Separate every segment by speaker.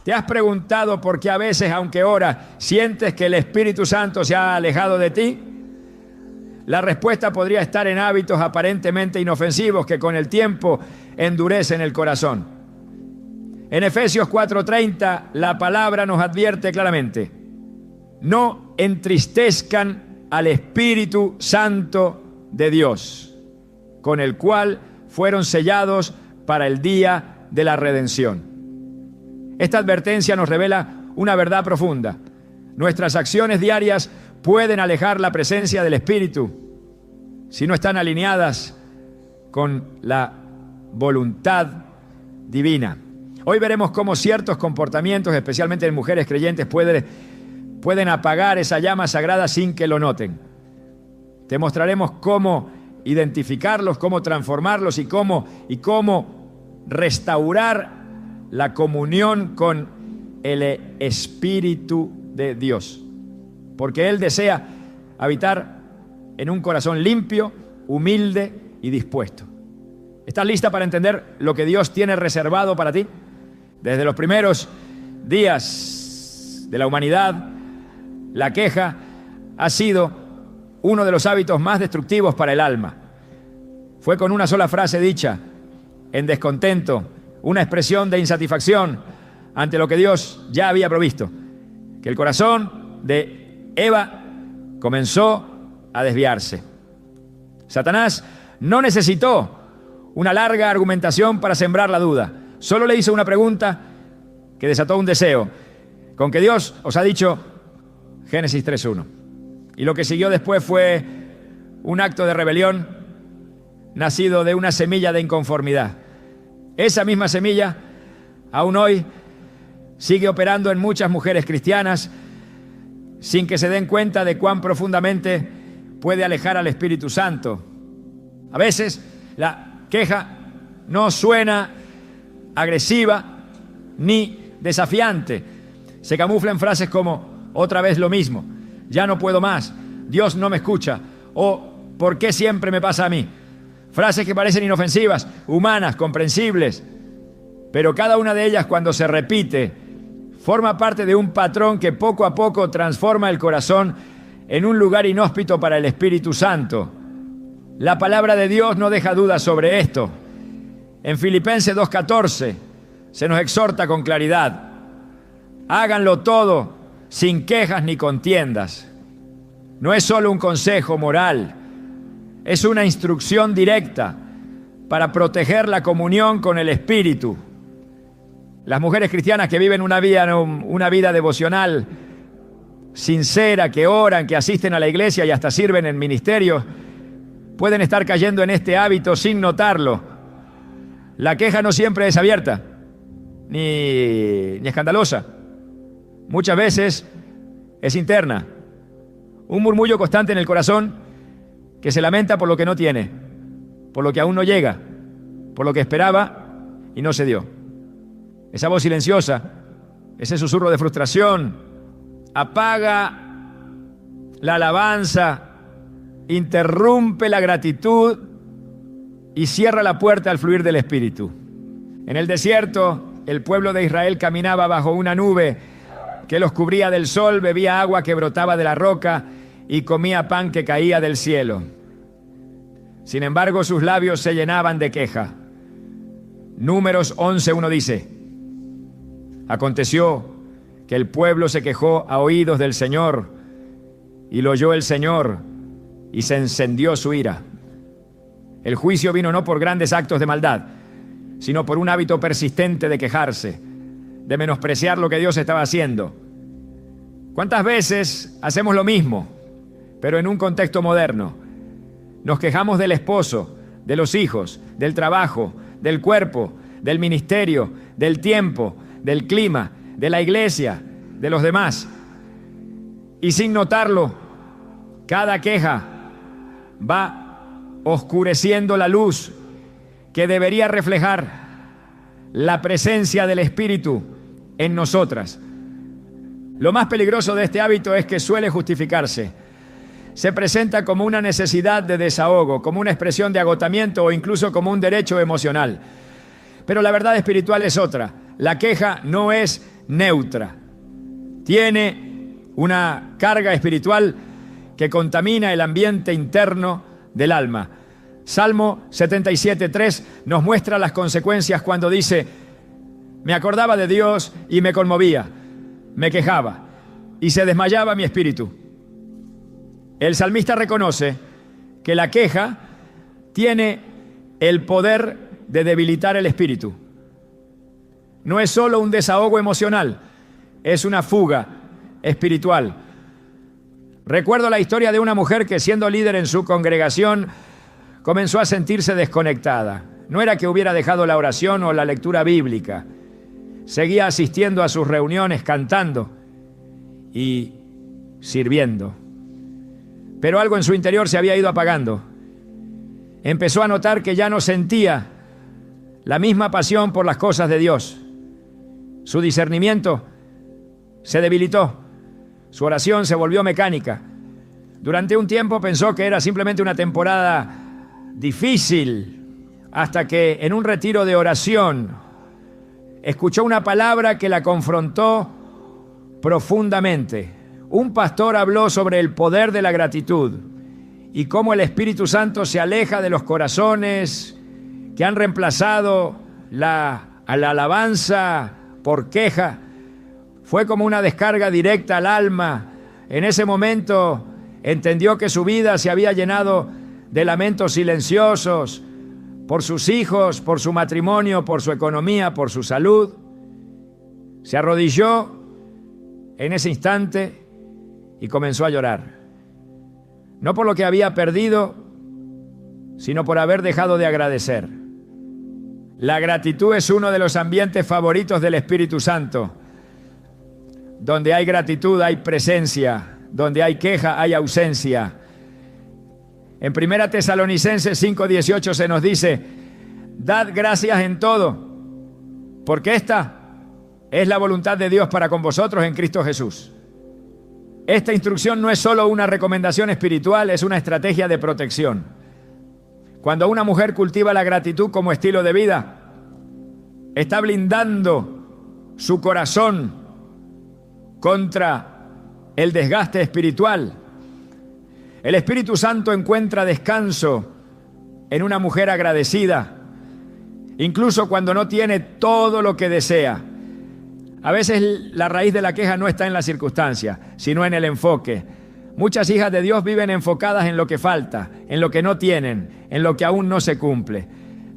Speaker 1: ¿Te has preguntado por qué a veces, aunque oras, sientes que el Espíritu Santo se ha alejado de ti? La respuesta podría estar en hábitos aparentemente inofensivos que con el tiempo endurecen el corazón. En Efesios 4:30 la palabra nos advierte claramente: no entristezcan al Espíritu Santo de Dios, con el cual fueron sellados para el día de la redención. Esta advertencia nos revela una verdad profunda. Nuestras acciones diarias pueden alejar la presencia del Espíritu si no están alineadas con la voluntad divina. Hoy veremos cómo ciertos comportamientos, especialmente en mujeres creyentes, pueden apagar esa llama sagrada sin que lo noten. Te mostraremos cómo identificarlos, cómo transformarlos y cómo restaurar la comunión con el Espíritu de Dios. Porque Él desea habitar en un corazón limpio, humilde y dispuesto. ¿Estás lista para entender lo que Dios tiene reservado para ti? Desde los primeros días de la humanidad, la queja ha sido uno de los hábitos más destructivos para el alma. Fue con una sola frase dicha, en descontento, una expresión de insatisfacción ante lo que Dios ya había provisto, que el corazón de Eva comenzó a desviarse. Satanás no necesitó una larga argumentación para sembrar la duda. Solo le hizo una pregunta que desató un deseo, con que Dios os ha dicho Génesis 3:1. Y lo que siguió después fue un acto de rebelión nacido de una semilla de inconformidad. Esa misma semilla, aún hoy, sigue operando en muchas mujeres cristianas sin que se den cuenta de cuán profundamente puede alejar al Espíritu Santo. A veces la queja no suena agresiva ni desafiante. Se camufla en frases como otra vez lo mismo, ya no puedo más, Dios no me escucha, o ¿por qué siempre me pasa a mí? Frases que parecen inofensivas, humanas, comprensibles, pero cada una de ellas, cuando se repite, forma parte de un patrón que poco a poco transforma el corazón en un lugar inhóspito para el Espíritu Santo. La palabra de Dios no deja dudas sobre esto. En Filipenses 2:14 se nos exhorta con claridad: háganlo todo sin quejas ni contiendas. No es solo un consejo moral, es una instrucción directa para proteger la comunión con el Espíritu. Las mujeres cristianas que viven una vida devocional sincera, que oran, que asisten a la iglesia y hasta sirven en ministerios, pueden estar cayendo en este hábito sin notarlo. La queja no siempre es abierta, ni escandalosa. Muchas veces es interna. Un murmullo constante en el corazón que se lamenta por lo que no tiene, por lo que aún no llega, por lo que esperaba y no se dio. Esa voz silenciosa, ese susurro de frustración, apaga la alabanza, interrumpe la gratitud y cierra la puerta al fluir del Espíritu. En el desierto, el pueblo de Israel caminaba bajo una nube que los cubría del sol, bebía agua que brotaba de la roca y comía pan que caía del cielo. Sin embargo, sus labios se llenaban de queja. Números 11:1 dice: aconteció que el pueblo se quejó a oídos del Señor, y lo oyó el Señor, y se encendió su ira. El juicio vino no por grandes actos de maldad, sino por un hábito persistente de quejarse, de menospreciar lo que Dios estaba haciendo. ¿Cuántas veces hacemos lo mismo, pero en un contexto moderno? Nos quejamos del esposo, de los hijos, del trabajo, del cuerpo, del ministerio, del tiempo, del clima, de la iglesia, de los demás. Y sin notarlo, cada queja va oscureciendo la luz que debería reflejar la presencia del Espíritu en nosotras. Lo más peligroso de este hábito es que suele justificarse. Se presenta como una necesidad de desahogo, como una expresión de agotamiento o incluso como un derecho emocional. Pero la verdad espiritual es otra. La queja no es neutra. Tiene una carga espiritual que contamina el ambiente interno del alma. Salmo 77:3 nos muestra las consecuencias cuando dice: me acordaba de Dios y me conmovía, me quejaba y se desmayaba mi espíritu. El salmista reconoce que la queja tiene el poder de debilitar el espíritu. No es solo un desahogo emocional, es una fuga espiritual. Recuerdo la historia de una mujer que, siendo líder en su congregación, comenzó a sentirse desconectada. No era que hubiera dejado la oración o la lectura bíblica. Seguía asistiendo a sus reuniones, cantando y sirviendo. Pero algo en su interior se había ido apagando. Empezó a notar que ya no sentía la misma pasión por las cosas de Dios. Su discernimiento se debilitó. Su oración se volvió mecánica. Durante un tiempo pensó que era simplemente una temporada difícil, hasta que en un retiro de oración escuchó una palabra que la confrontó profundamente. Un pastor habló sobre el poder de la gratitud y cómo el Espíritu Santo se aleja de los corazones que han reemplazado la alabanza por queja. Fue como una descarga directa al alma. En ese momento entendió que su vida se había llenado de lamentos silenciosos por sus hijos, por su matrimonio, por su economía, por su salud. Se arrodilló en ese instante y comenzó a llorar. No por lo que había perdido, sino por haber dejado de agradecer. La gratitud es uno de los ambientes favoritos del Espíritu Santo. Donde hay gratitud hay presencia, donde hay queja hay ausencia. En 1 Tesalonicenses 5:18 se nos dice: dad gracias en todo, porque esta es la voluntad de Dios para con vosotros en Cristo Jesús. Esta instrucción no es solo una recomendación espiritual, es una estrategia de protección. Cuando una mujer cultiva la gratitud como estilo de vida, está blindando su corazón contra el desgaste espiritual. El Espíritu Santo encuentra descanso en una mujer agradecida, incluso cuando no tiene todo lo que desea. A veces la raíz de la queja no está en la circunstancia, sino en el enfoque. Muchas hijas de Dios viven enfocadas en lo que falta, en lo que no tienen, en lo que aún no se cumple.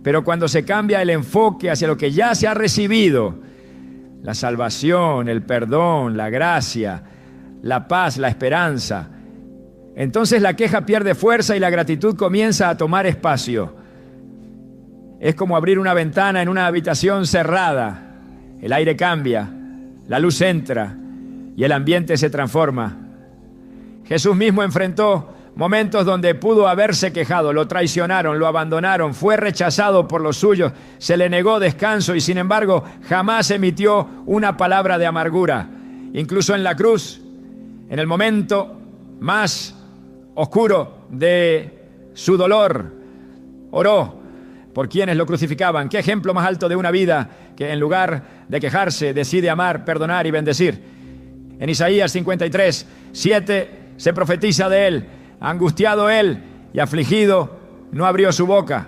Speaker 1: Pero cuando se cambia el enfoque hacia lo que ya se ha recibido, la salvación, el perdón, la gracia, la paz, la esperanza, entonces la queja pierde fuerza y la gratitud comienza a tomar espacio. Es como abrir una ventana en una habitación cerrada. El aire cambia, la luz entra y el ambiente se transforma. Jesús mismo enfrentó momentos donde pudo haberse quejado, lo traicionaron, lo abandonaron, fue rechazado por los suyos, se le negó descanso y sin embargo jamás emitió una palabra de amargura. Incluso en la cruz, en el momento más oscuro de su dolor, oró por quienes lo crucificaban. ¿Qué ejemplo más alto de una vida que en lugar de quejarse decide amar, perdonar y bendecir? En Isaías 53:7 se profetiza de él: angustiado él y afligido, no abrió su boca.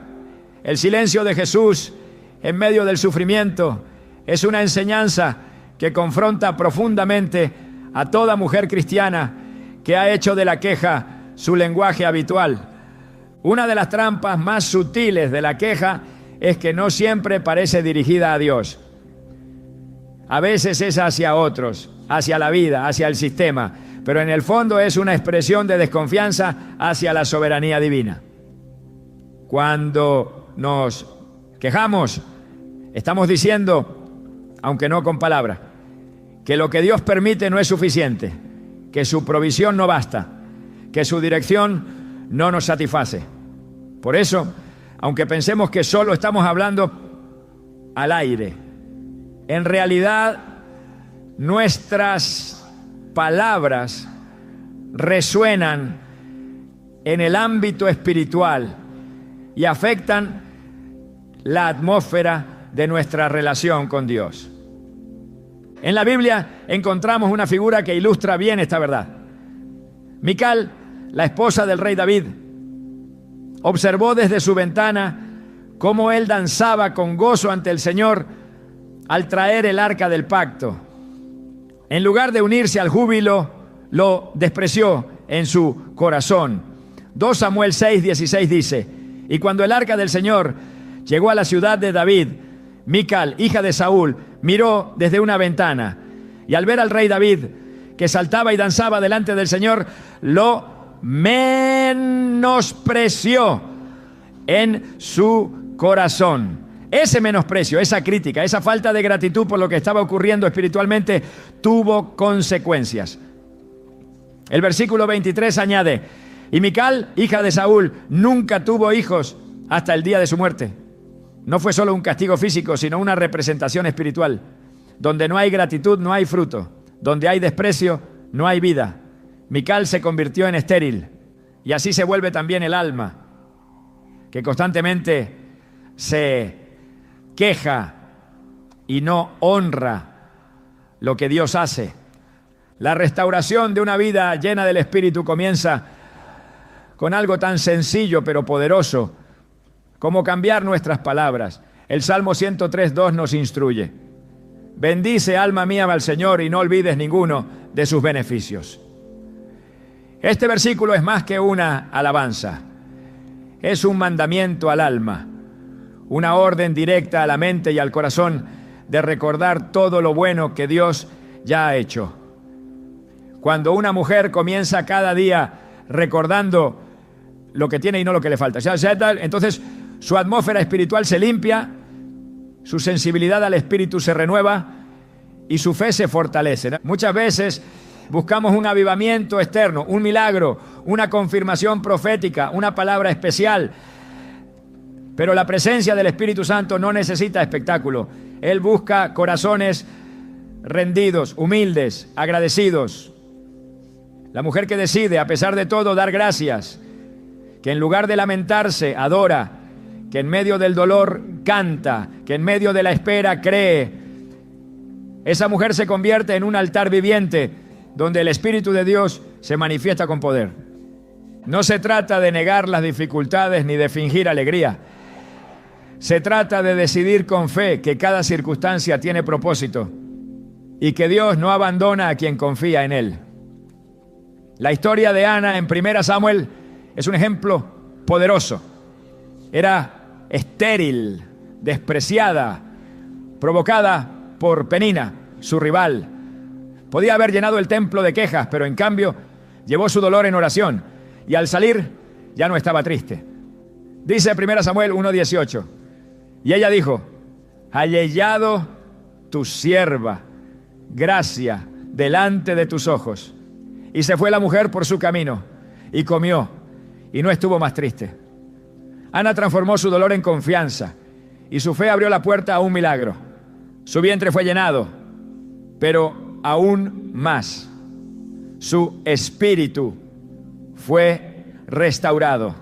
Speaker 1: El silencio de Jesús en medio del sufrimiento es una enseñanza que confronta profundamente a toda mujer cristiana que ha hecho de la queja su lenguaje habitual. Una de las trampas más sutiles de la queja es que no siempre parece dirigida a Dios. A veces es hacia otros, hacia la vida, hacia el sistema, pero en el fondo es una expresión de desconfianza hacia la soberanía divina. Cuando nos quejamos, estamos diciendo, aunque no con palabras, que lo que Dios permite no es suficiente, que su provisión no basta, que su dirección no nos satisface. Por eso, aunque pensemos que solo estamos hablando al aire, en realidad nuestras palabras resuenan en el ámbito espiritual y afectan la atmósfera de nuestra relación con Dios. En la Biblia encontramos una figura que ilustra bien esta verdad. Mical, la esposa del rey David, observó desde su ventana cómo él danzaba con gozo ante el Señor al traer el arca del pacto. En lugar de unirse al júbilo, lo despreció en su corazón. 2 Samuel 6:16 dice: y cuando el arca del Señor llegó a la ciudad de David, Mical, hija de Saúl, miró desde una ventana, y al ver al rey David que saltaba y danzaba delante del Señor, lo menospreció en su corazón. Ese menosprecio, esa crítica, esa falta de gratitud por lo que estaba ocurriendo espiritualmente tuvo consecuencias. El versículo 23 añade: y Mical, hija de Saúl, nunca tuvo hijos hasta el día de su muerte. No fue solo un castigo físico, sino una representación espiritual. Donde no hay gratitud, no hay fruto. Donde hay desprecio, no hay vida. Mical se convirtió en estéril. Y así se vuelve también el alma, que constantemente se queja y no honra lo que Dios hace. La restauración de una vida llena del Espíritu comienza con algo tan sencillo pero poderoso como cambiar nuestras palabras. El Salmo 103:2 nos instruye: bendice, alma mía, al Señor, y no olvides ninguno de sus beneficios. Este versículo es más que una alabanza. Es un mandamiento al alma, una orden directa a la mente y al corazón de recordar todo lo bueno que Dios ya ha hecho. Cuando una mujer comienza cada día recordando lo que tiene y no lo que le falta, entonces su atmósfera espiritual se limpia, su sensibilidad al Espíritu se renueva y su fe se fortalece. Muchas veces buscamos un avivamiento externo, un milagro, una confirmación profética, una palabra especial. Pero la presencia del Espíritu Santo no necesita espectáculo. Él busca corazones rendidos, humildes, agradecidos. La mujer que decide, a pesar de todo, dar gracias, que en lugar de lamentarse, adora, que en medio del dolor canta, que en medio de la espera cree. Esa mujer se convierte en un altar viviente donde el Espíritu de Dios se manifiesta con poder. No se trata de negar las dificultades ni de fingir alegría. Se trata de decidir con fe que cada circunstancia tiene propósito y que Dios no abandona a quien confía en Él. La historia de Ana en 1 Samuel es un ejemplo poderoso. Era estéril, despreciada, provocada por Penina, su rival. Podía haber llenado el templo de quejas, pero en cambio llevó su dolor en oración y al salir ya no estaba triste. Dice 1 Samuel 1:18: y ella dijo: hallé hallado tu sierva gracia delante de tus ojos. Y se fue la mujer por su camino y comió y no estuvo más triste. Ana transformó su dolor en confianza y su fe abrió la puerta a un milagro. Su vientre fue llenado, pero aún más, su espíritu fue restaurado.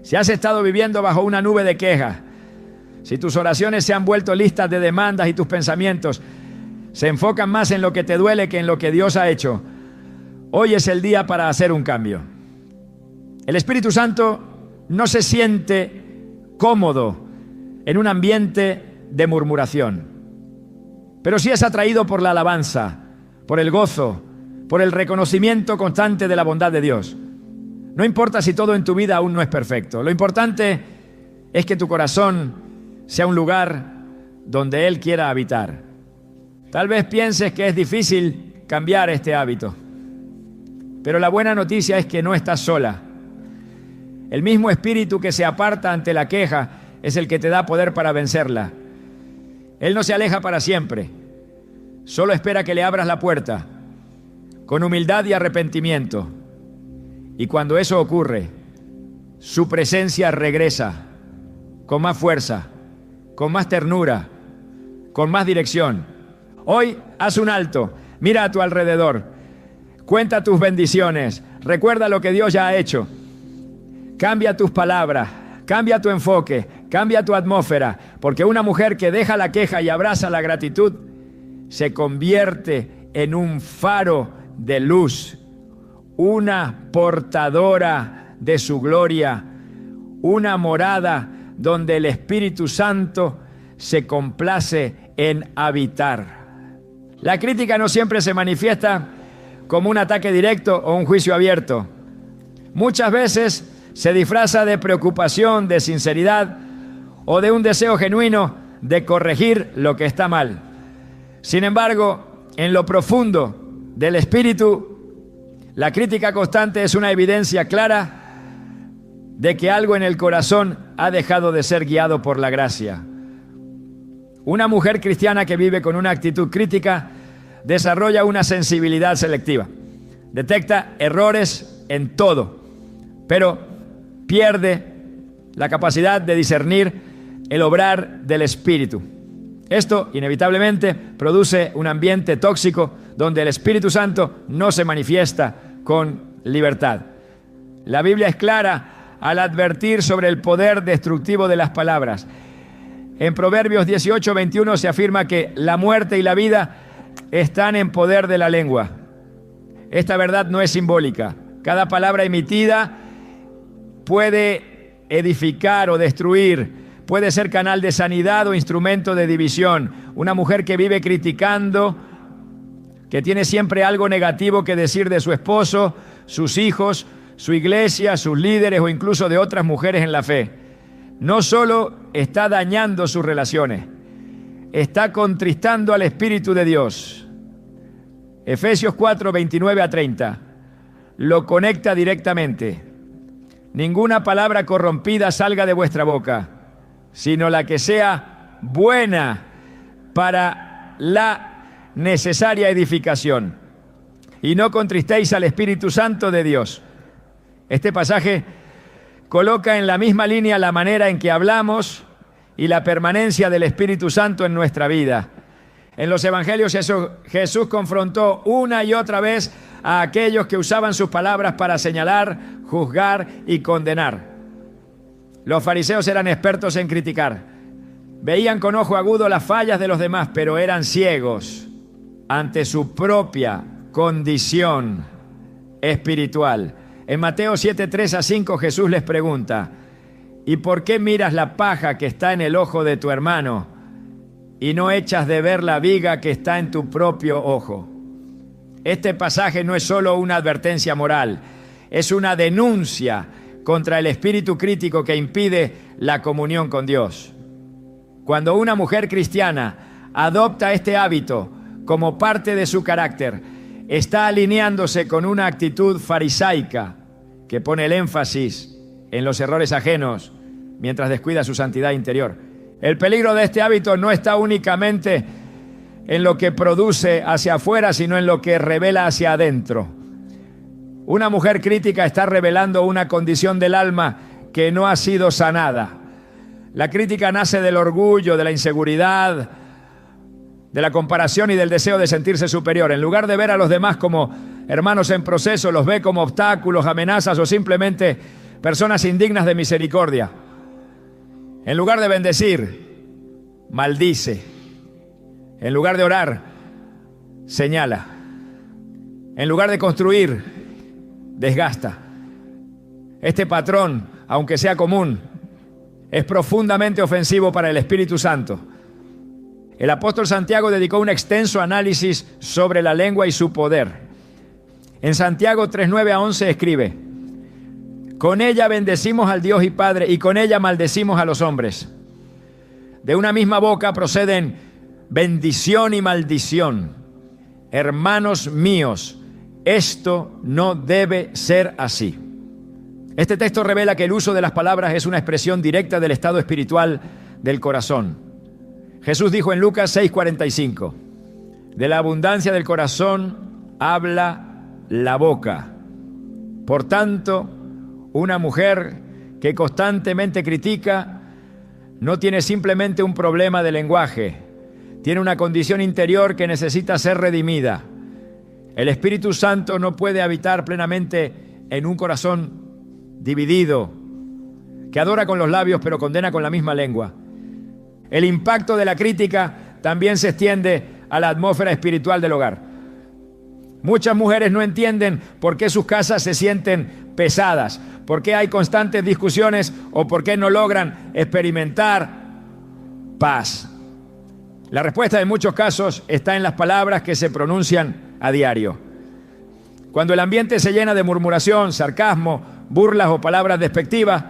Speaker 1: Si has estado viviendo bajo una nube de quejas, si tus oraciones se han vuelto listas de demandas y tus pensamientos se enfocan más en lo que te duele que en lo que Dios ha hecho, hoy es el día para hacer un cambio. El Espíritu Santo no se siente cómodo en un ambiente de murmuración, pero sí es atraído por la alabanza, por el gozo, por el reconocimiento constante de la bondad de Dios. No importa si todo en tu vida aún no es perfecto. Lo importante es que tu corazón sea un lugar donde Él quiera habitar. Tal vez pienses que es difícil cambiar este hábito, pero la buena noticia es que no estás sola. El mismo espíritu que se aparta ante la queja es el que te da poder para vencerla. Él no se aleja para siempre, solo espera que le abras la puerta con humildad y arrepentimiento. Y cuando eso ocurre, su presencia regresa con más fuerza, con más ternura, con más dirección. Hoy haz un alto, mira a tu alrededor, cuenta tus bendiciones, recuerda lo que Dios ya ha hecho. Cambia tus palabras, cambia tu enfoque, cambia tu atmósfera, porque una mujer que deja la queja y abraza la gratitud se convierte en un faro de luz, una portadora de su gloria, una morada donde el Espíritu Santo se complace en habitar. La crítica no siempre se manifiesta como un ataque directo o un juicio abierto. Muchas veces se disfraza de preocupación, de sinceridad o de un deseo genuino de corregir lo que está mal. Sin embargo, en lo profundo del espíritu, la crítica constante es una evidencia clara de que algo en el corazón ha dejado de ser guiado por la gracia. Una mujer cristiana que vive con una actitud crítica desarrolla una sensibilidad selectiva. Detecta errores en todo, pero pierde la capacidad de discernir el obrar del Espíritu. Esto, inevitablemente, produce un ambiente tóxico donde el Espíritu Santo no se manifiesta con libertad. La Biblia es clara al advertir sobre el poder destructivo de las palabras. En Proverbios 18:21 se afirma que la muerte y la vida están en poder de la lengua. Esta verdad no es simbólica. Cada palabra emitida puede edificar o destruir, puede ser canal de sanidad o instrumento de división. Una mujer que vive criticando, que tiene siempre algo negativo que decir de su esposo, sus hijos, su iglesia, sus líderes o incluso de otras mujeres en la fe, no solo está dañando sus relaciones, está contristando al Espíritu de Dios. Efesios 4, 29 a 30 lo conecta directamente. Ninguna palabra corrompida salga de vuestra boca, sino la que sea buena para la necesaria edificación. Y no contristéis al Espíritu Santo de Dios. Este pasaje coloca en la misma línea la manera en que hablamos y la permanencia del Espíritu Santo en nuestra vida. En los evangelios Jesús confrontó una y otra vez a aquellos que usaban sus palabras para señalar, juzgar y condenar. Los fariseos eran expertos en criticar. Veían con ojo agudo las fallas de los demás, pero eran ciegos ante su propia condición espiritual. En Mateo 7, 3 a 5 Jesús les pregunta: ¿y por qué miras la paja que está en el ojo de tu hermano y no echas de ver la viga que está en tu propio ojo? Este pasaje no es solo una advertencia moral, es una denuncia contra el espíritu crítico que impide la comunión con Dios. Cuando una mujer cristiana adopta este hábito como parte de su carácter, está alineándose con una actitud farisaica que pone el énfasis en los errores ajenos mientras descuida su santidad interior. El peligro de este hábito no está únicamente en lo que produce hacia afuera, sino en lo que revela hacia adentro. Una mujer crítica está revelando una condición del alma que no ha sido sanada. La crítica nace del orgullo, de la inseguridad, de la comparación y del deseo de sentirse superior. En lugar de ver a los demás como hermanos en proceso, los ve como obstáculos, amenazas o simplemente personas indignas de misericordia. En lugar de bendecir, maldice. En lugar de orar, señala. En lugar de construir, desgasta. Este patrón, aunque sea común, es profundamente ofensivo para el Espíritu Santo. El apóstol Santiago dedicó un extenso análisis sobre la lengua y su poder. En Santiago 3:9 a 11 escribe: con ella bendecimos al Dios y Padre, y con ella maldecimos a los hombres. De una misma boca proceden bendición y maldición. Hermanos míos, esto no debe ser así. Este texto revela que el uso de las palabras es una expresión directa del estado espiritual del corazón. Jesús dijo en Lucas 6:45, de la abundancia del corazón habla la boca. Por tanto, una mujer que constantemente critica no tiene simplemente un problema de lenguaje, tiene una condición interior que necesita ser redimida. El Espíritu Santo no puede habitar plenamente en un corazón dividido, que adora con los labios pero condena con la misma lengua. El impacto de la crítica también se extiende a la atmósfera espiritual del hogar. Muchas mujeres no entienden por qué sus casas se sienten pesadas, por qué hay constantes discusiones o por qué no logran experimentar paz. La respuesta en muchos casos está en las palabras que se pronuncian a diario. Cuando el ambiente se llena de murmuración, sarcasmo, burlas o palabras despectivas,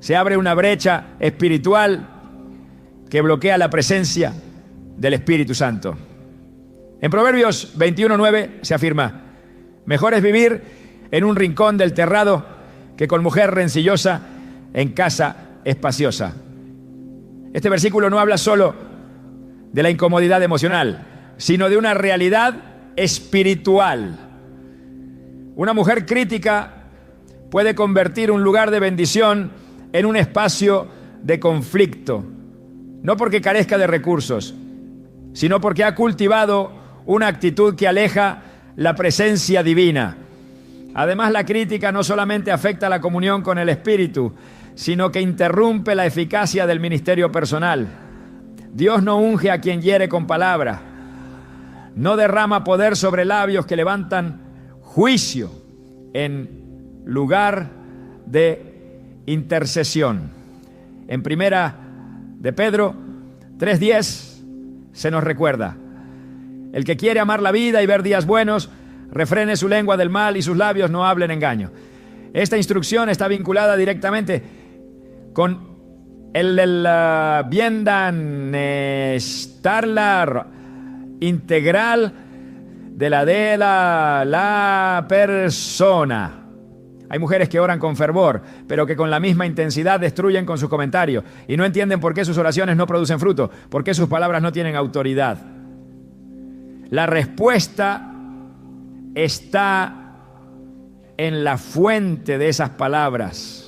Speaker 1: se abre una brecha espiritual que bloquea la presencia del Espíritu Santo. En Proverbios 21:9 se afirma: mejor es vivir en un rincón del terrado que con mujer rencillosa en casa espaciosa. Este versículo no habla solo de la incomodidad emocional, sino de una realidad espiritual. Una mujer crítica puede convertir un lugar de bendición en un espacio de conflicto, no porque carezca de recursos, sino porque ha cultivado una actitud que aleja la presencia divina. Además, la crítica no solamente afecta la comunión con el Espíritu, sino que interrumpe la eficacia del ministerio personal. Dios no unge a quien hiere con palabra, no derrama poder sobre labios que levantan juicio en lugar de intercesión. En primera de Pedro 3:10 se nos recuerda: el que quiere amar la vida y ver días buenos, refrene su lengua del mal y sus labios no hablen engaño. Esta instrucción está vinculada directamente con el bienestar integral de la persona. Hay mujeres que oran con fervor, pero que con la misma intensidad destruyen con sus comentarios y no entienden por qué sus oraciones no producen fruto, por qué sus palabras no tienen autoridad. La respuesta está en la fuente de esas palabras.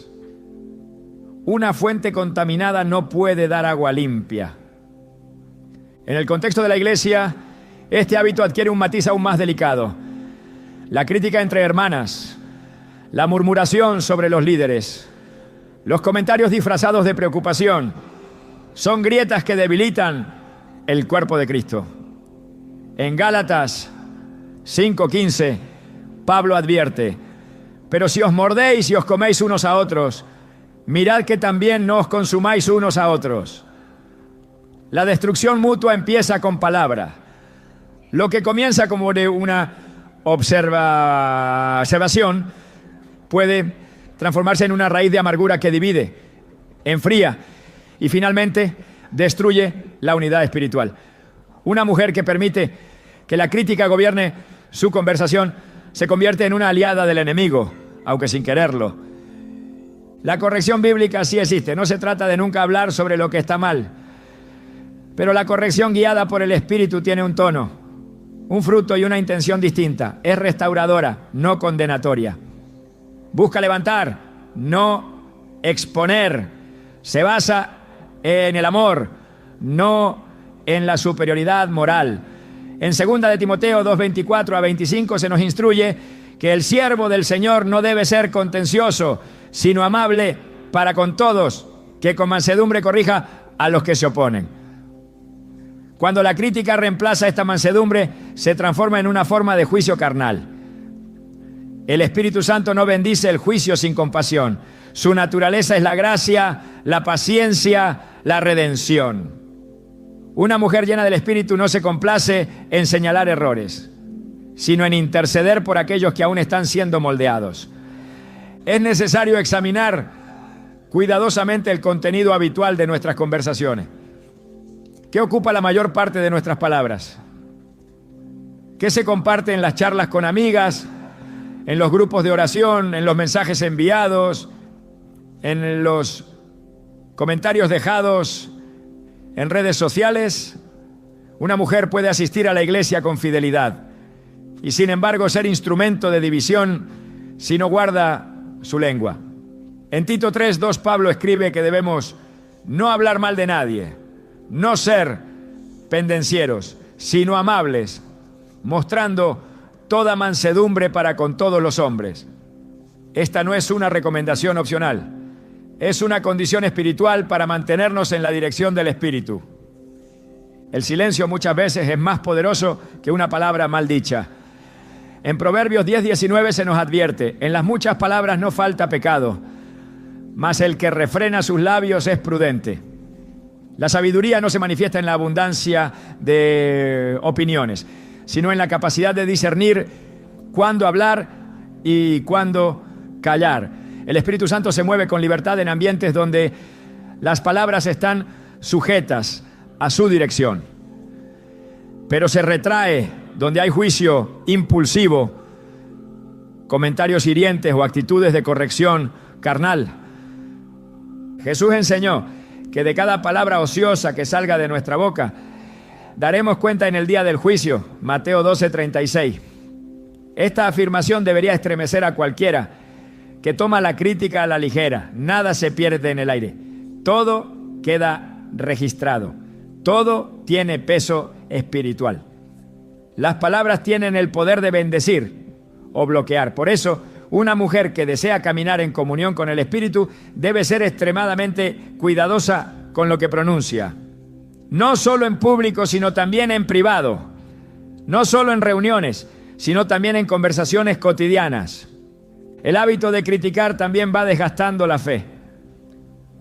Speaker 1: Una fuente contaminada no puede dar agua limpia. En el contexto de la iglesia, este hábito adquiere un matiz aún más delicado: la crítica entre hermanas, la murmuración sobre los líderes, los comentarios disfrazados de preocupación, son grietas que debilitan el cuerpo de Cristo. En Gálatas 5:15, Pablo advierte: pero si os mordéis y os coméis unos a otros, mirad que también no os consumáis unos a otros. La destrucción mutua empieza con palabra. Lo que comienza como de una observación puede transformarse en una raíz de amargura que divide, enfría y finalmente destruye la unidad espiritual. Una mujer que permite que la crítica gobierne su conversación se convierte en una aliada del enemigo, aunque sin quererlo. La corrección bíblica sí existe. No se trata de nunca hablar sobre lo que está mal, pero la corrección guiada por el Espíritu tiene un tono, un fruto y una intención distinta. Es restauradora, no condenatoria. Busca levantar, no exponer. Se basa en el amor, no en la superioridad moral. En 2 de Timoteo 2:24-25 se nos instruye que el siervo del Señor no debe ser contencioso, sino amable para con todos, que con mansedumbre corrija a los que se oponen. Cuando la crítica reemplaza esta mansedumbre, se transforma en una forma de juicio carnal. El Espíritu Santo no bendice el juicio sin compasión. Su naturaleza es la gracia, la paciencia, la redención. Una mujer llena del Espíritu no se complace en señalar errores, sino en interceder por aquellos que aún están siendo moldeados. Es necesario examinar cuidadosamente el contenido habitual de nuestras conversaciones. ¿Qué ocupa la mayor parte de nuestras palabras? ¿Qué se comparte en las charlas con amigas, en los grupos de oración, en los mensajes enviados, en los comentarios dejados en redes sociales? Una mujer puede asistir a la iglesia con fidelidad y sin embargo ser instrumento de división si no guarda su lengua. En Tito 3:2 Pablo escribe que debemos no hablar mal de nadie, no ser pendencieros, sino amables, mostrando toda mansedumbre para con todos los hombres. Esta no es una recomendación opcional, es una condición espiritual para mantenernos en la dirección del Espíritu. El silencio muchas veces es más poderoso que una palabra mal dicha. En Proverbios 10:19 se nos advierte: en las muchas palabras no falta pecado, mas el que refrena sus labios es prudente. La sabiduría no se manifiesta en la abundancia de opiniones, sino en la capacidad de discernir cuándo hablar y cuándo callar. El Espíritu Santo se mueve con libertad en ambientes donde las palabras están sujetas a su dirección, pero se retrae donde hay juicio impulsivo, comentarios hirientes o actitudes de corrección carnal. Jesús enseñó que de cada palabra ociosa que salga de nuestra boca daremos cuenta en el día del juicio. Mateo 12:36. Esta afirmación debería estremecer a cualquiera que toma la crítica a la ligera. Nada se pierde en el aire. Todo queda registrado. Todo tiene peso espiritual. Las palabras tienen el poder de bendecir o bloquear. Por eso, una mujer que desea caminar en comunión con el Espíritu debe ser extremadamente cuidadosa con lo que pronuncia. No solo en público, sino también en privado. No solo en reuniones, sino también en conversaciones cotidianas. El hábito de criticar también va desgastando la fe.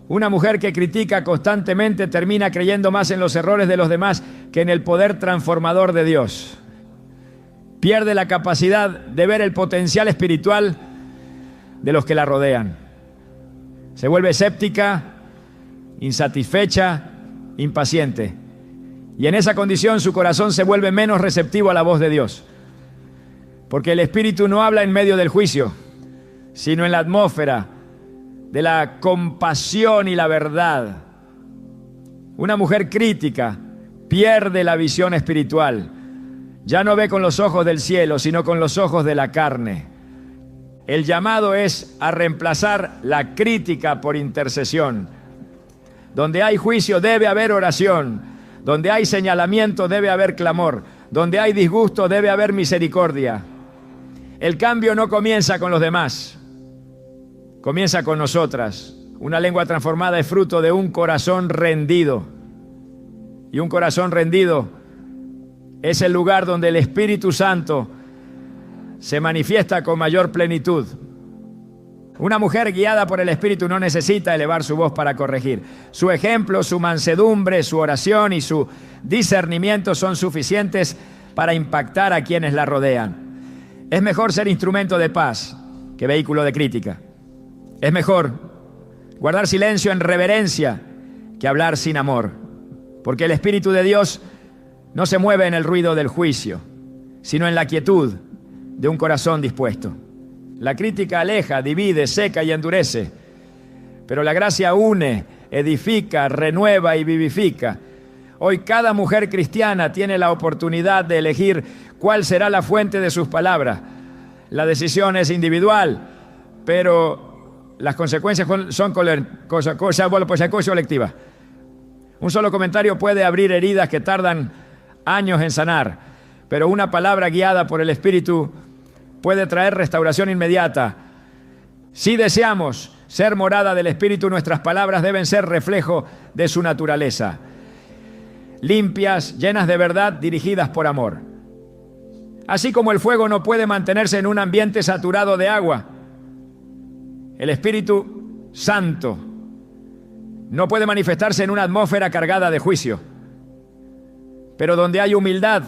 Speaker 1: Una mujer que critica constantemente termina creyendo más en los errores de los demás que en el poder transformador de Dios. Pierde la capacidad de ver el potencial espiritual de los que la rodean. Se vuelve escéptica, insatisfecha, impaciente. Y en esa condición su corazón se vuelve menos receptivo a la voz de Dios. Porque el Espíritu no habla en medio del juicio, sino en la atmósfera de la compasión y la verdad. Una mujer crítica pierde la visión espiritual. Ya no ve con los ojos del cielo, sino con los ojos de la carne. El llamado es a reemplazar la crítica por intercesión. Donde hay juicio debe haber oración. Donde hay señalamiento debe haber clamor. Donde hay disgusto debe haber misericordia. El cambio no comienza con los demás, comienza con nosotras. Una lengua transformada es fruto de un corazón rendido. Y un corazón rendido es el lugar donde el Espíritu Santo se manifiesta con mayor plenitud. Una mujer guiada por el Espíritu no necesita elevar su voz para corregir. Su ejemplo, su mansedumbre, su oración y su discernimiento son suficientes para impactar a quienes la rodean. Es mejor ser instrumento de paz que vehículo de crítica. Es mejor guardar silencio en reverencia que hablar sin amor, porque el Espíritu de Dios no se mueve en el ruido del juicio, sino en la quietud de un corazón dispuesto. La crítica aleja, divide, seca y endurece, pero la gracia une, edifica, renueva y vivifica. Hoy cada mujer cristiana tiene la oportunidad de elegir cuál será la fuente de sus palabras. La decisión es individual, pero las consecuencias son colectivas. Un solo comentario puede abrir heridas que tardan años en sanar, pero una palabra guiada por el Espíritu puede traer restauración inmediata. Si deseamos ser morada del Espíritu, nuestras palabras deben ser reflejo de su naturaleza. Limpias, llenas de verdad, dirigidas por amor. Así como el fuego no puede mantenerse en un ambiente saturado de agua, el Espíritu Santo no puede manifestarse en una atmósfera cargada de juicio. Pero donde hay humildad,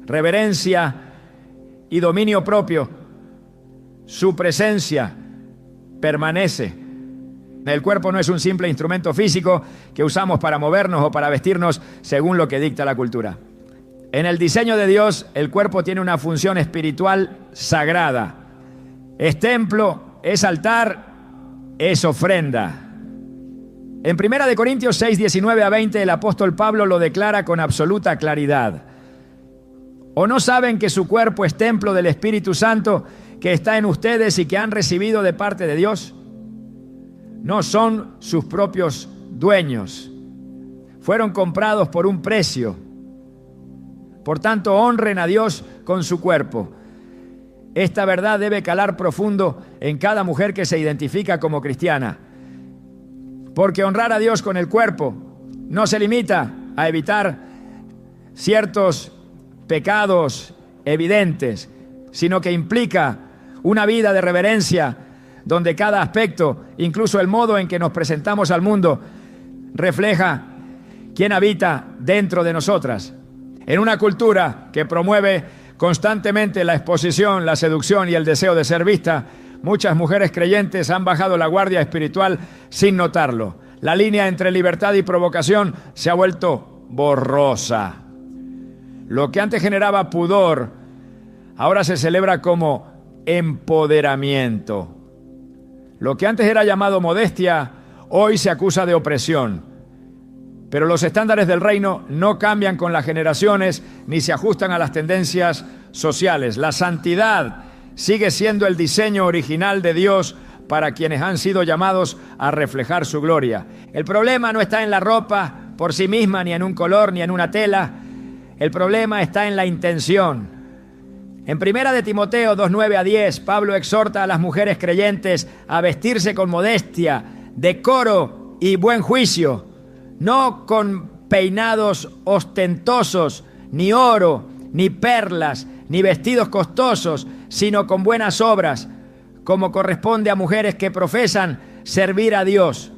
Speaker 1: reverencia y dominio propio, su presencia permanece. El cuerpo no es un simple instrumento físico que usamos para movernos o para vestirnos según lo que dicta la cultura. En el diseño de Dios, el cuerpo tiene una función espiritual sagrada. Es templo, es altar, es ofrenda. En 1 Corintios 6, 19 a 20, el apóstol Pablo lo declara con absoluta claridad. ¿O no saben que su cuerpo es templo del Espíritu Santo que está en ustedes y que han recibido de parte de Dios? No son sus propios dueños. Fueron comprados por un precio. Por tanto, honren a Dios con su cuerpo. Esta verdad debe calar profundo en cada mujer que se identifica como cristiana. Porque honrar a Dios con el cuerpo no se limita a evitar ciertos pecados evidentes, sino que implica una vida de reverencia donde cada aspecto, incluso el modo en que nos presentamos al mundo, refleja quién habita dentro de nosotras. En una cultura que promueve constantemente la exposición, la seducción y el deseo de ser vista, muchas mujeres creyentes han bajado la guardia espiritual sin notarlo. La línea entre libertad y provocación se ha vuelto borrosa. Lo que antes generaba pudor, ahora se celebra como empoderamiento. Lo que antes era llamado modestia, hoy se acusa de opresión. Pero los estándares del reino no cambian con las generaciones ni se ajustan a las tendencias sociales. La santidad sigue siendo el diseño original de Dios para quienes han sido llamados a reflejar su gloria. El problema no está en la ropa por sí misma, ni en un color, ni en una tela. El problema está en la intención. En 1 de Timoteo 2:9-10, Pablo exhorta a las mujeres creyentes a vestirse con modestia, decoro y buen juicio, no con peinados ostentosos, ni oro, ni perlas, ni vestidos costosos, sino con buenas obras, como corresponde a mujeres que profesan servir a Dios.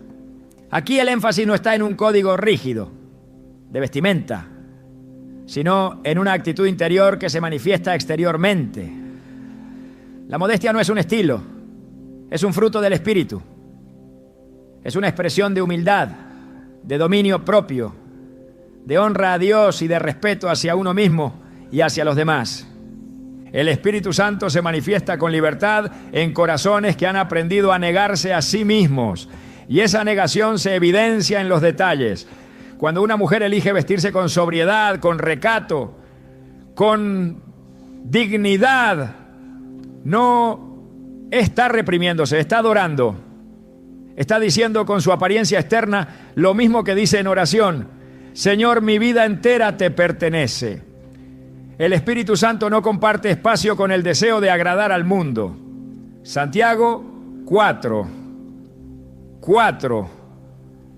Speaker 1: Aquí el énfasis no está en un código rígido de vestimenta, sino en una actitud interior que se manifiesta exteriormente. La modestia no es un estilo, es un fruto del espíritu. Es una expresión de humildad, de dominio propio, de honra a Dios y de respeto hacia uno mismo y hacia los demás. El Espíritu Santo se manifiesta con libertad en corazones que han aprendido a negarse a sí mismos, y esa negación se evidencia en los detalles. Cuando una mujer elige vestirse con sobriedad, con recato, con dignidad, no está reprimiéndose, está adorando. Está diciendo con su apariencia externa lo mismo que dice en oración: Señor, mi vida entera te pertenece. El Espíritu Santo no comparte espacio con el deseo de agradar al mundo. Santiago 4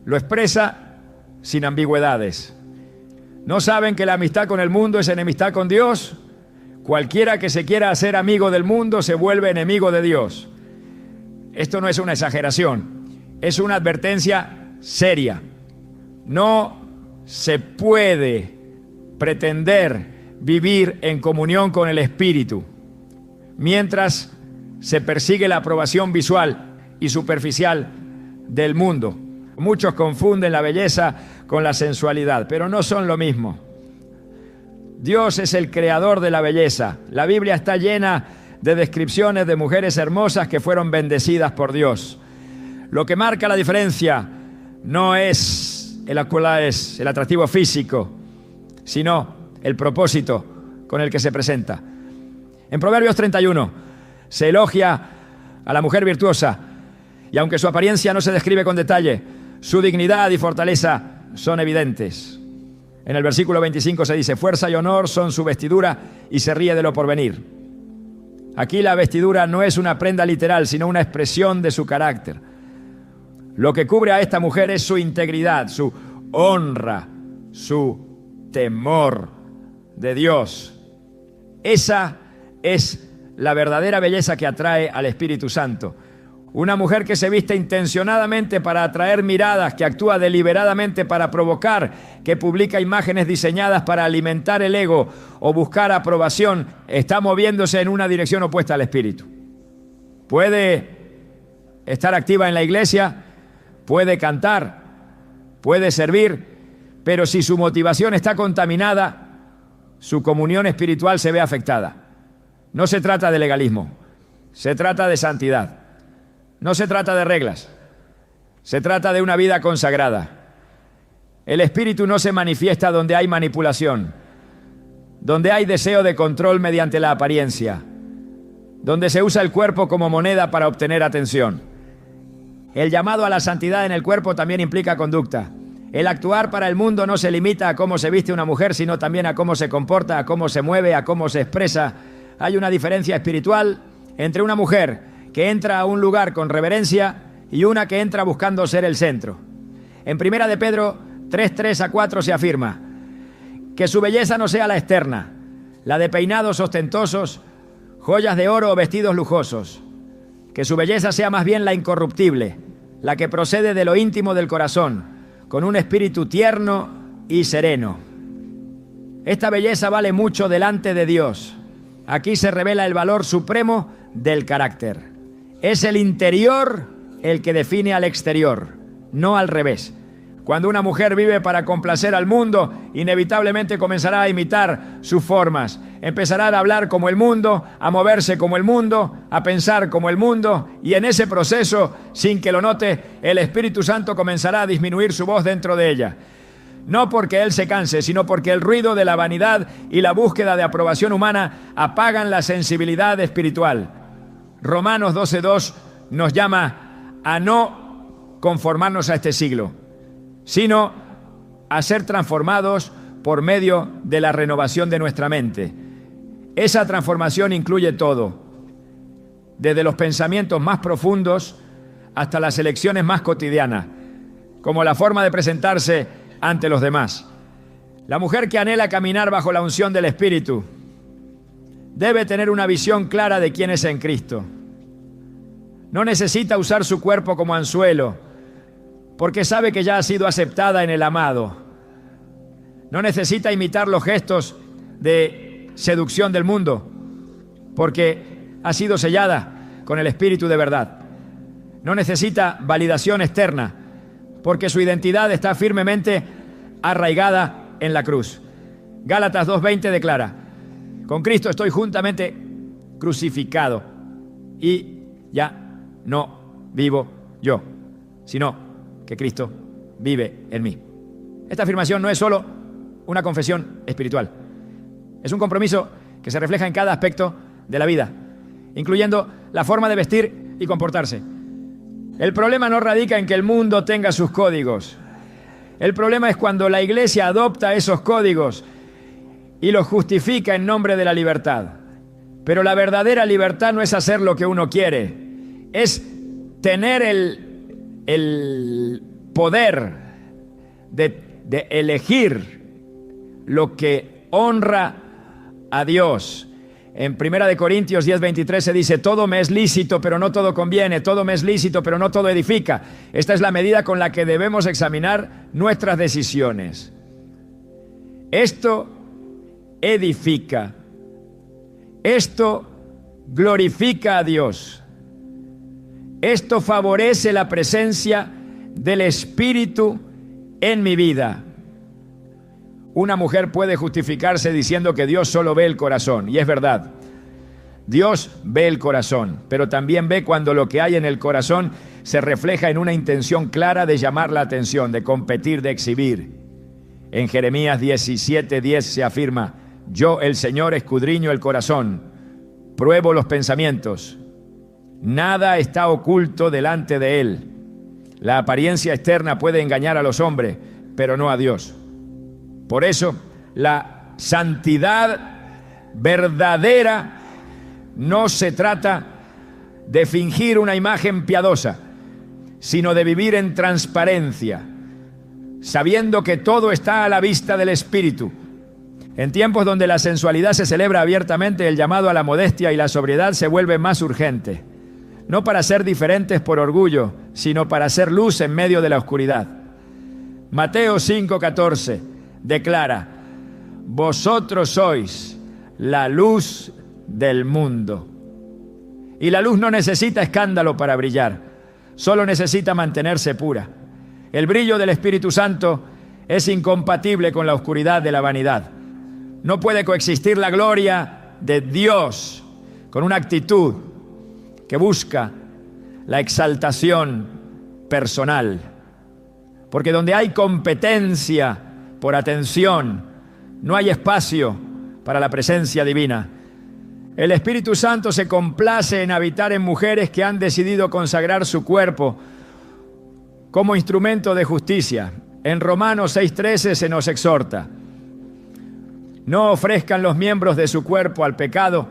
Speaker 1: lo expresa sin ambigüedades. ¿No saben que la amistad con el mundo es enemistad con Dios? Cualquiera que se quiera hacer amigo del mundo se vuelve enemigo de Dios. Esto no es una exageración. Es una advertencia seria. No se puede pretender vivir en comunión con el Espíritu mientras se persigue la aprobación visual y superficial del mundo. Muchos confunden la belleza con la sensualidad, pero no son lo mismo. Dios es el creador de la belleza. La Biblia está llena de descripciones de mujeres hermosas que fueron bendecidas por Dios. Lo que marca la diferencia no es el atractivo físico, sino el propósito con el que se presenta. En Proverbios 31 se elogia a la mujer virtuosa, y aunque su apariencia no se describe con detalle, su dignidad y fortaleza son evidentes. En el versículo 25 se dice: fuerza y honor son su vestidura, y se ríe de lo porvenir. Aquí la vestidura no es una prenda literal, sino una expresión de su carácter. Lo que cubre a esta mujer es su integridad, su honra, su temor de Dios. Esa es la verdadera belleza que atrae al Espíritu Santo. Una mujer que se viste intencionadamente para atraer miradas, que actúa deliberadamente para provocar, que publica imágenes diseñadas para alimentar el ego o buscar aprobación, está moviéndose en una dirección opuesta al Espíritu. Puede estar activa en la iglesia, puede cantar, puede servir, pero si su motivación está contaminada, su comunión espiritual se ve afectada. No se trata de legalismo, se trata de santidad. No se trata de reglas, se trata de una vida consagrada. El Espíritu no se manifiesta donde hay manipulación, donde hay deseo de control mediante la apariencia, donde se usa el cuerpo como moneda para obtener atención. El llamado a la santidad en el cuerpo también implica conducta. El actuar para el mundo no se limita a cómo se viste una mujer, sino también a cómo se comporta, a cómo se mueve, a cómo se expresa. Hay una diferencia espiritual entre una mujer que entra a un lugar con reverencia y una que entra buscando ser el centro. En 1 de Pedro 3:3-4 se afirma: Que su belleza no sea la externa, la de peinados ostentosos, joyas de oro o vestidos lujosos. Que su belleza sea más bien la incorruptible, la que procede de lo íntimo del corazón, con un espíritu tierno y sereno. Esta belleza vale mucho delante de Dios. Aquí se revela el valor supremo del carácter. Es el interior el que define al exterior, no al revés. Cuando una mujer vive para complacer al mundo, inevitablemente comenzará a imitar sus formas. Empezará a hablar como el mundo, a moverse como el mundo, a pensar como el mundo, y en ese proceso, sin que lo note, el Espíritu Santo comenzará a disminuir su voz dentro de ella. No porque él se canse, sino porque el ruido de la vanidad y la búsqueda de aprobación humana apagan la sensibilidad espiritual. Romanos 12:2 nos llama a no conformarnos a este siglo, sino a ser transformados por medio de la renovación de nuestra mente. Esa transformación incluye todo, desde los pensamientos más profundos hasta las elecciones más cotidianas, como la forma de presentarse ante los demás. La mujer que anhela caminar bajo la unción del Espíritu debe tener una visión clara de quién es en Cristo. No necesita usar su cuerpo como anzuelo, porque sabe que ya ha sido aceptada en el amado. No necesita imitar los gestos de seducción del mundo, porque ha sido sellada con el Espíritu de verdad. No necesita validación externa, porque su identidad está firmemente arraigada en la cruz. Gálatas 2:20 declara: con Cristo estoy juntamente crucificado, y ya no vivo yo, sino que Cristo vive en mí. Esta afirmación no es solo una confesión espiritual, es un compromiso que se refleja en cada aspecto de la vida, incluyendo la forma de vestir y comportarse. El problema no radica en que el mundo tenga sus códigos. El problema es cuando la iglesia adopta esos códigos y los justifica en nombre de la libertad. Pero la verdadera libertad no es hacer lo que uno quiere, es tener el poder de elegir lo que honra a Dios. En 1 Corintios 10:23 se dice: todo me es lícito, pero no todo conviene, todo me es lícito, pero no todo edifica. Esta es la medida con la que debemos examinar nuestras decisiones. Esto edifica, esto glorifica a Dios, esto favorece la presencia del Espíritu en mi vida. Una mujer puede justificarse diciendo que Dios solo ve el corazón, y es verdad. Dios ve el corazón, pero también ve cuando lo que hay en el corazón se refleja en una intención clara de llamar la atención, de competir, de exhibir. En Jeremías 17:10 se afirma: yo, el Señor, escudriño el corazón, pruebo los pensamientos. Nada está oculto delante de Él. La apariencia externa puede engañar a los hombres, pero no a Dios. Por eso, la santidad verdadera no se trata de fingir una imagen piadosa, sino de vivir en transparencia, sabiendo que todo está a la vista del Espíritu. En tiempos donde la sensualidad se celebra abiertamente, el llamado a la modestia y la sobriedad se vuelve más urgente. No para ser diferentes por orgullo, sino para ser luz en medio de la oscuridad. Mateo 5:14 declara: vosotros sois la luz del mundo. Y la luz no necesita escándalo para brillar, solo necesita mantenerse pura. El brillo del Espíritu Santo es incompatible con la oscuridad de la vanidad. No puede coexistir la gloria de Dios con una actitud que busca la exaltación personal. Porque donde hay competencia por atención, no hay espacio para la presencia divina. El Espíritu Santo se complace en habitar en mujeres que han decidido consagrar su cuerpo como instrumento de justicia. En Romanos 6:13 se nos exhorta: no ofrezcan los miembros de su cuerpo al pecado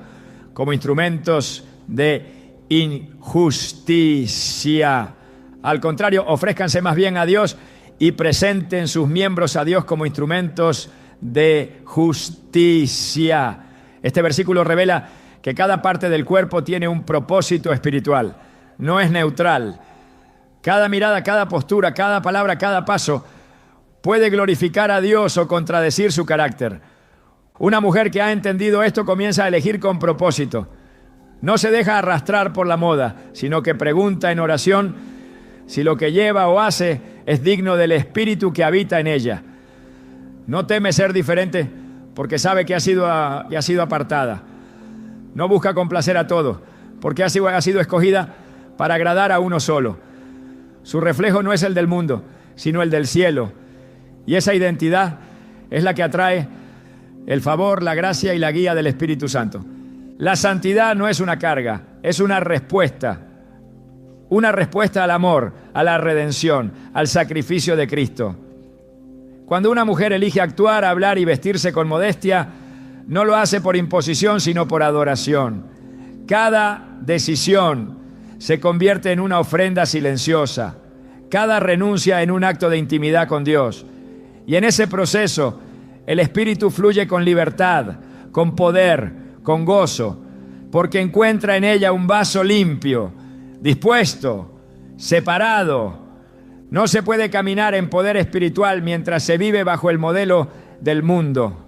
Speaker 1: como instrumentos de injusticia. Al contrario, ofrézcanse más bien a Dios y presenten sus miembros a Dios como instrumentos de justicia. Este versículo revela que cada parte del cuerpo tiene un propósito espiritual. No es neutral. Cada mirada, cada postura, cada palabra, cada paso puede glorificar a Dios o contradecir su carácter. Una mujer que ha entendido esto comienza a elegir con propósito. No se deja arrastrar por la moda, sino que pregunta en oración si lo que lleva o hace es digno del espíritu que habita en ella. No teme ser diferente porque sabe que ha sido apartada. No busca complacer a todos porque ha sido escogida para agradar a uno solo. Su reflejo no es el del mundo, sino el del cielo. Y esa identidad es la que atrae el favor, la gracia y la guía del Espíritu Santo. La santidad no es una carga, es una respuesta al amor, a la redención, al sacrificio de Cristo. Cuando una mujer elige actuar, hablar y vestirse con modestia, no lo hace por imposición, sino por adoración. Cada decisión se convierte en una ofrenda silenciosa, cada renuncia en un acto de intimidad con Dios. Y en ese proceso, el Espíritu fluye con libertad, con poder, con gozo, porque encuentra en ella un vaso limpio, dispuesto, separado. No se puede caminar en poder espiritual mientras se vive bajo el modelo del mundo.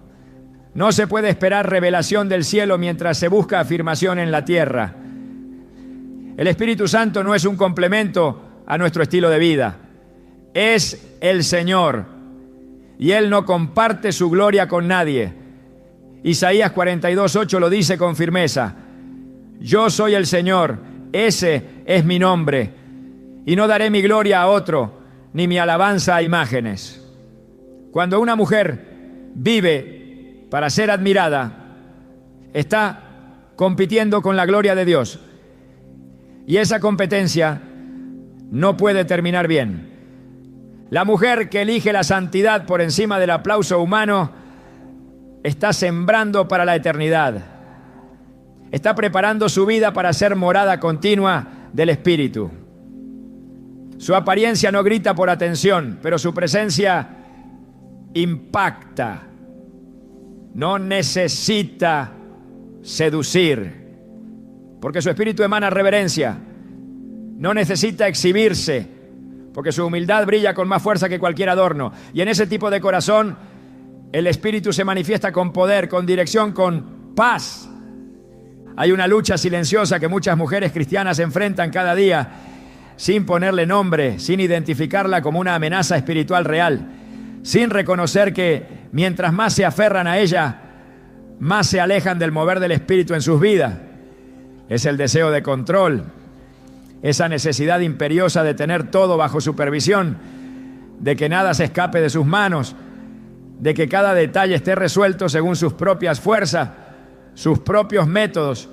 Speaker 1: No se puede esperar revelación del cielo mientras se busca afirmación en la tierra. El Espíritu Santo no es un complemento a nuestro estilo de vida. Es el Señor y Él no comparte su gloria con nadie. Isaías 42:8 lo dice con firmeza. Yo soy el Señor, ese es mi nombre, y no daré mi gloria a otro, ni mi alabanza a imágenes. Cuando una mujer vive para ser admirada, está compitiendo con la gloria de Dios. Y esa competencia no puede terminar bien. La mujer que elige la santidad por encima del aplauso humano está sembrando para la eternidad. Está preparando su vida para ser morada continua del Espíritu. Su apariencia no grita por atención, pero su presencia impacta. No necesita seducir, porque su espíritu emana reverencia. No necesita exhibirse, porque su humildad brilla con más fuerza que cualquier adorno. Y en ese tipo de corazón, el Espíritu se manifiesta con poder, con dirección, con paz. Hay una lucha silenciosa que muchas mujeres cristianas enfrentan cada día, sin ponerle nombre, sin identificarla como una amenaza espiritual real, sin reconocer que mientras más se aferran a ella, más se alejan del mover del Espíritu en sus vidas. Es el deseo de control, esa necesidad imperiosa de tener todo bajo supervisión, de que nada se escape de sus manos, de que cada detalle esté resuelto según sus propias fuerzas, sus propios métodos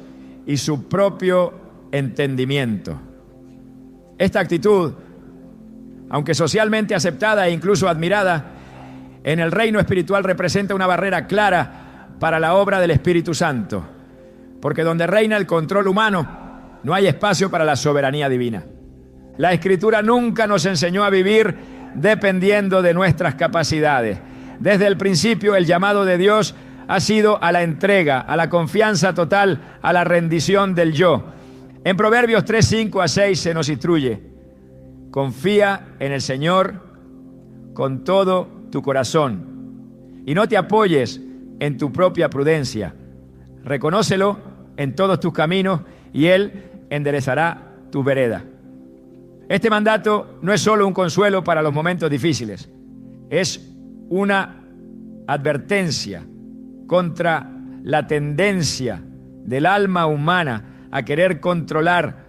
Speaker 1: y su propio entendimiento. Esta actitud, aunque socialmente aceptada e incluso admirada, en el reino espiritual representa una barrera clara para la obra del Espíritu Santo, porque donde reina el control humano, no hay espacio para la soberanía divina. La Escritura nunca nos enseñó a vivir dependiendo de nuestras capacidades. Desde el principio, el llamado de Dios ha sido a la entrega, a la confianza total, a la rendición del yo. En Proverbios 3:5-6 se nos instruye: confía en el Señor con todo tu corazón y no te apoyes en tu propia prudencia. Reconócelo en todos tus caminos y Él enderezará tu vereda. Este mandato no es solo un consuelo para los momentos difíciles, es una advertencia contra la tendencia del alma humana a querer controlar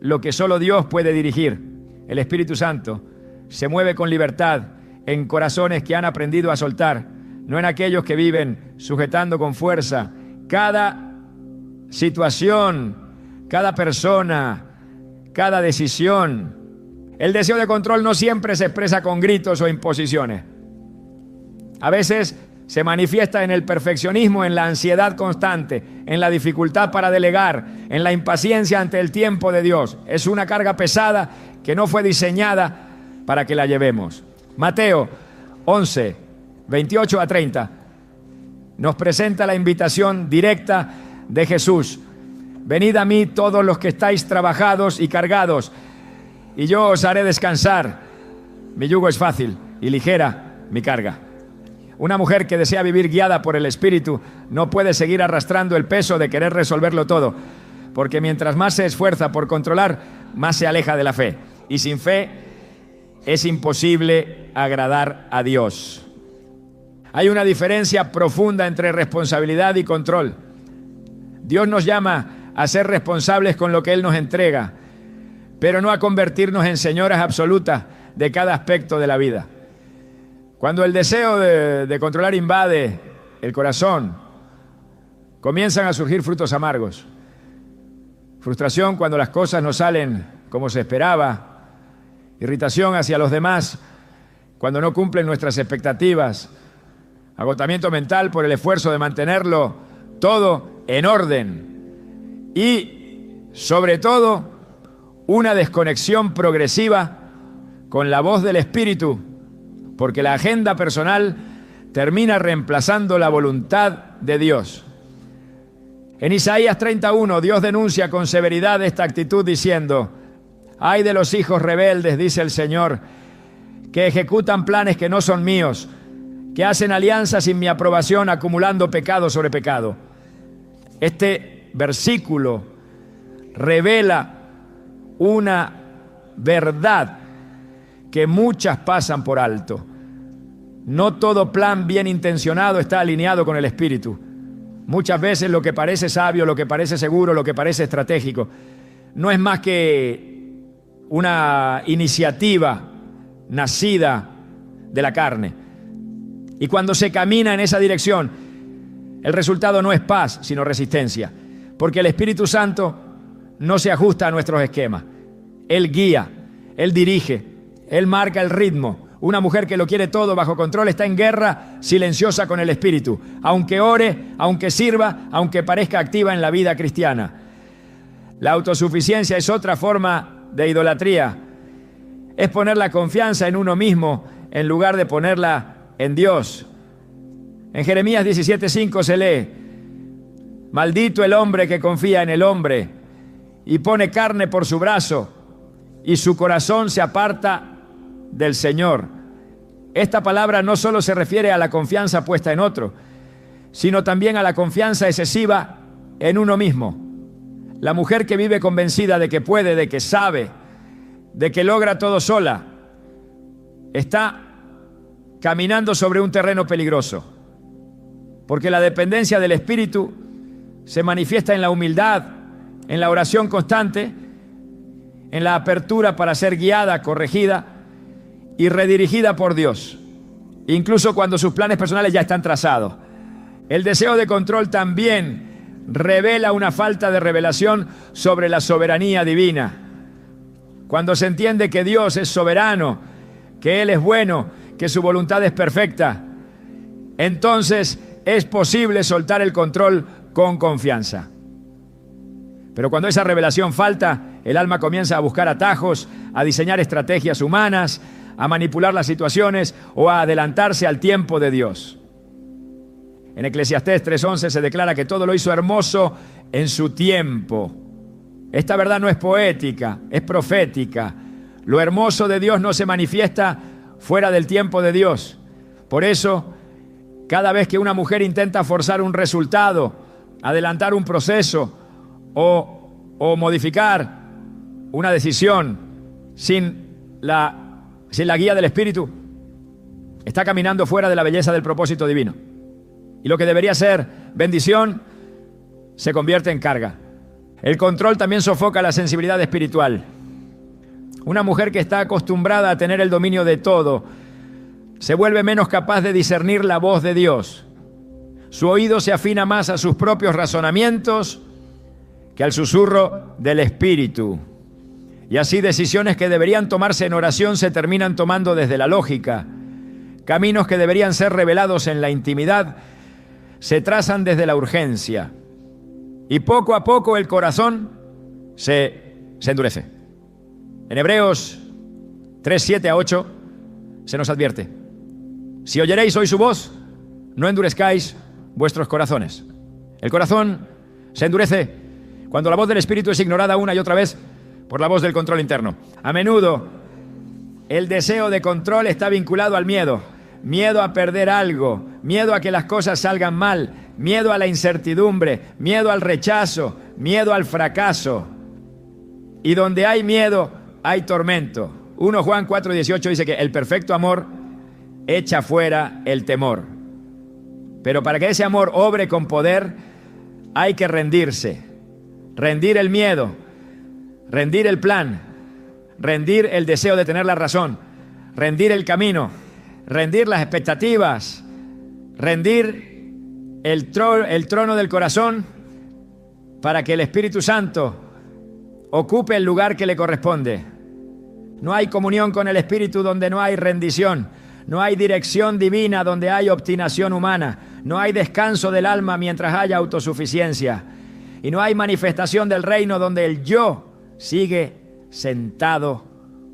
Speaker 1: lo que solo Dios puede dirigir. El Espíritu Santo se mueve con libertad en corazones que han aprendido a soltar, no en aquellos que viven sujetando con fuerza cada situación, cada persona, cada decisión. El deseo de control no siempre se expresa con gritos o imposiciones. A veces se manifiesta en el perfeccionismo, en la ansiedad constante, en la dificultad para delegar, en la impaciencia ante el tiempo de Dios. Es una carga pesada que no fue diseñada para que la llevemos. Mateo 11, 28 a 30, nos presenta la invitación directa de Jesús. Venid a mí todos los que estáis trabajados y cargados, y yo os haré descansar. Mi yugo es fácil y ligera mi carga. Una mujer que desea vivir guiada por el Espíritu no puede seguir arrastrando el peso de querer resolverlo todo, porque mientras más se esfuerza por controlar, más se aleja de la fe. Y sin fe es imposible agradar a Dios. Hay una diferencia profunda entre responsabilidad y control. Dios nos llama a ser responsables con lo que Él nos entrega, pero no a convertirnos en señoras absolutas de cada aspecto de la vida. Cuando el deseo de controlar invade el corazón, comienzan a surgir frutos amargos. Frustración cuando las cosas no salen como se esperaba. Irritación hacia los demás cuando no cumplen nuestras expectativas. Agotamiento mental por el esfuerzo de mantenerlo todo en orden. Y, sobre todo, una desconexión progresiva con la voz del Espíritu, porque la agenda personal termina reemplazando la voluntad de Dios. En Isaías 31, Dios denuncia con severidad esta actitud diciendo: ay de los hijos rebeldes, dice el Señor, que ejecutan planes que no son míos, que hacen alianzas sin mi aprobación, acumulando pecado sobre pecado. Este versículo revela una verdad que muchas pasan por alto. No todo plan bien intencionado está alineado con el Espíritu. Muchas veces lo que parece sabio, lo que parece seguro, lo que parece estratégico, no es más que una iniciativa nacida de la carne. Y cuando se camina en esa dirección, el resultado no es paz, sino resistencia. Porque el Espíritu Santo no se ajusta a nuestros esquemas. Él guía, Él dirige, Él marca el ritmo. Una mujer que lo quiere todo bajo control está en guerra silenciosa con el Espíritu, aunque ore, aunque sirva, aunque parezca activa en la vida cristiana. La autosuficiencia es otra forma de idolatría. Es poner la confianza en uno mismo en lugar de ponerla en Dios. En Jeremías 17:5 se lee: maldito el hombre que confía en el hombre y pone carne por su brazo, y su corazón se aparta del Señor. Esta palabra no solo se refiere a la confianza puesta en otro, sino también a la confianza excesiva en uno mismo. La mujer que vive convencida de que puede, de que sabe, de que logra todo sola, está caminando sobre un terreno peligroso, porque la dependencia del Espíritu se manifiesta en la humildad, en la oración constante, en la apertura para ser guiada, corregida y redirigida por Dios, incluso cuando sus planes personales ya están trazados. El deseo de control también revela una falta de revelación sobre la soberanía divina. Cuando se entiende que Dios es soberano, que Él es bueno, que su voluntad es perfecta, entonces es posible soltar el control con confianza. Pero cuando esa revelación falta, el alma comienza a buscar atajos, a diseñar estrategias humanas, a manipular las situaciones o a adelantarse al tiempo de Dios. En Eclesiastés 3:11 se declara que todo lo hizo hermoso en su tiempo. Esta verdad no es poética, es profética. Lo hermoso de Dios no se manifiesta fuera del tiempo de Dios. Por eso, cada vez que una mujer intenta forzar un resultado, adelantar un proceso o modificar una decisión sin la guía del Espíritu, está caminando fuera de la belleza del propósito divino. Y lo que debería ser bendición se convierte en carga. El control también sofoca la sensibilidad espiritual. Una mujer que está acostumbrada a tener el dominio de todo se vuelve menos capaz de discernir la voz de Dios. Su oído se afina más a sus propios razonamientos que al susurro del Espíritu. Y así decisiones que deberían tomarse en oración se terminan tomando desde la lógica. Caminos que deberían ser revelados en la intimidad se trazan desde la urgencia. Y poco a poco el corazón se endurece. En Hebreos 3:7-8 se nos advierte: Si oyeréis hoy su voz, no endurezcáis vuestros corazones. El corazón se endurece cuando la voz del Espíritu es ignorada una y otra vez por la voz del control interno. A menudo el deseo de control está vinculado al miedo. Miedo a perder algo, miedo a que las cosas salgan mal, miedo a la incertidumbre, miedo al rechazo, miedo al fracaso. Y donde hay miedo, hay tormento. 1 Juan 4:18 dice que el perfecto amor echa fuera el temor. Pero para que ese amor obre con poder, hay que rendirse. Rendir el miedo, rendir el plan, rendir el deseo de tener la razón, rendir el camino, rendir las expectativas, rendir el trono del corazón para que el Espíritu Santo ocupe el lugar que le corresponde. No hay comunión con el Espíritu donde no hay rendición. No hay dirección divina donde hay obstinación humana. No hay descanso del alma mientras haya autosuficiencia. Y no hay manifestación del reino donde el yo sigue sentado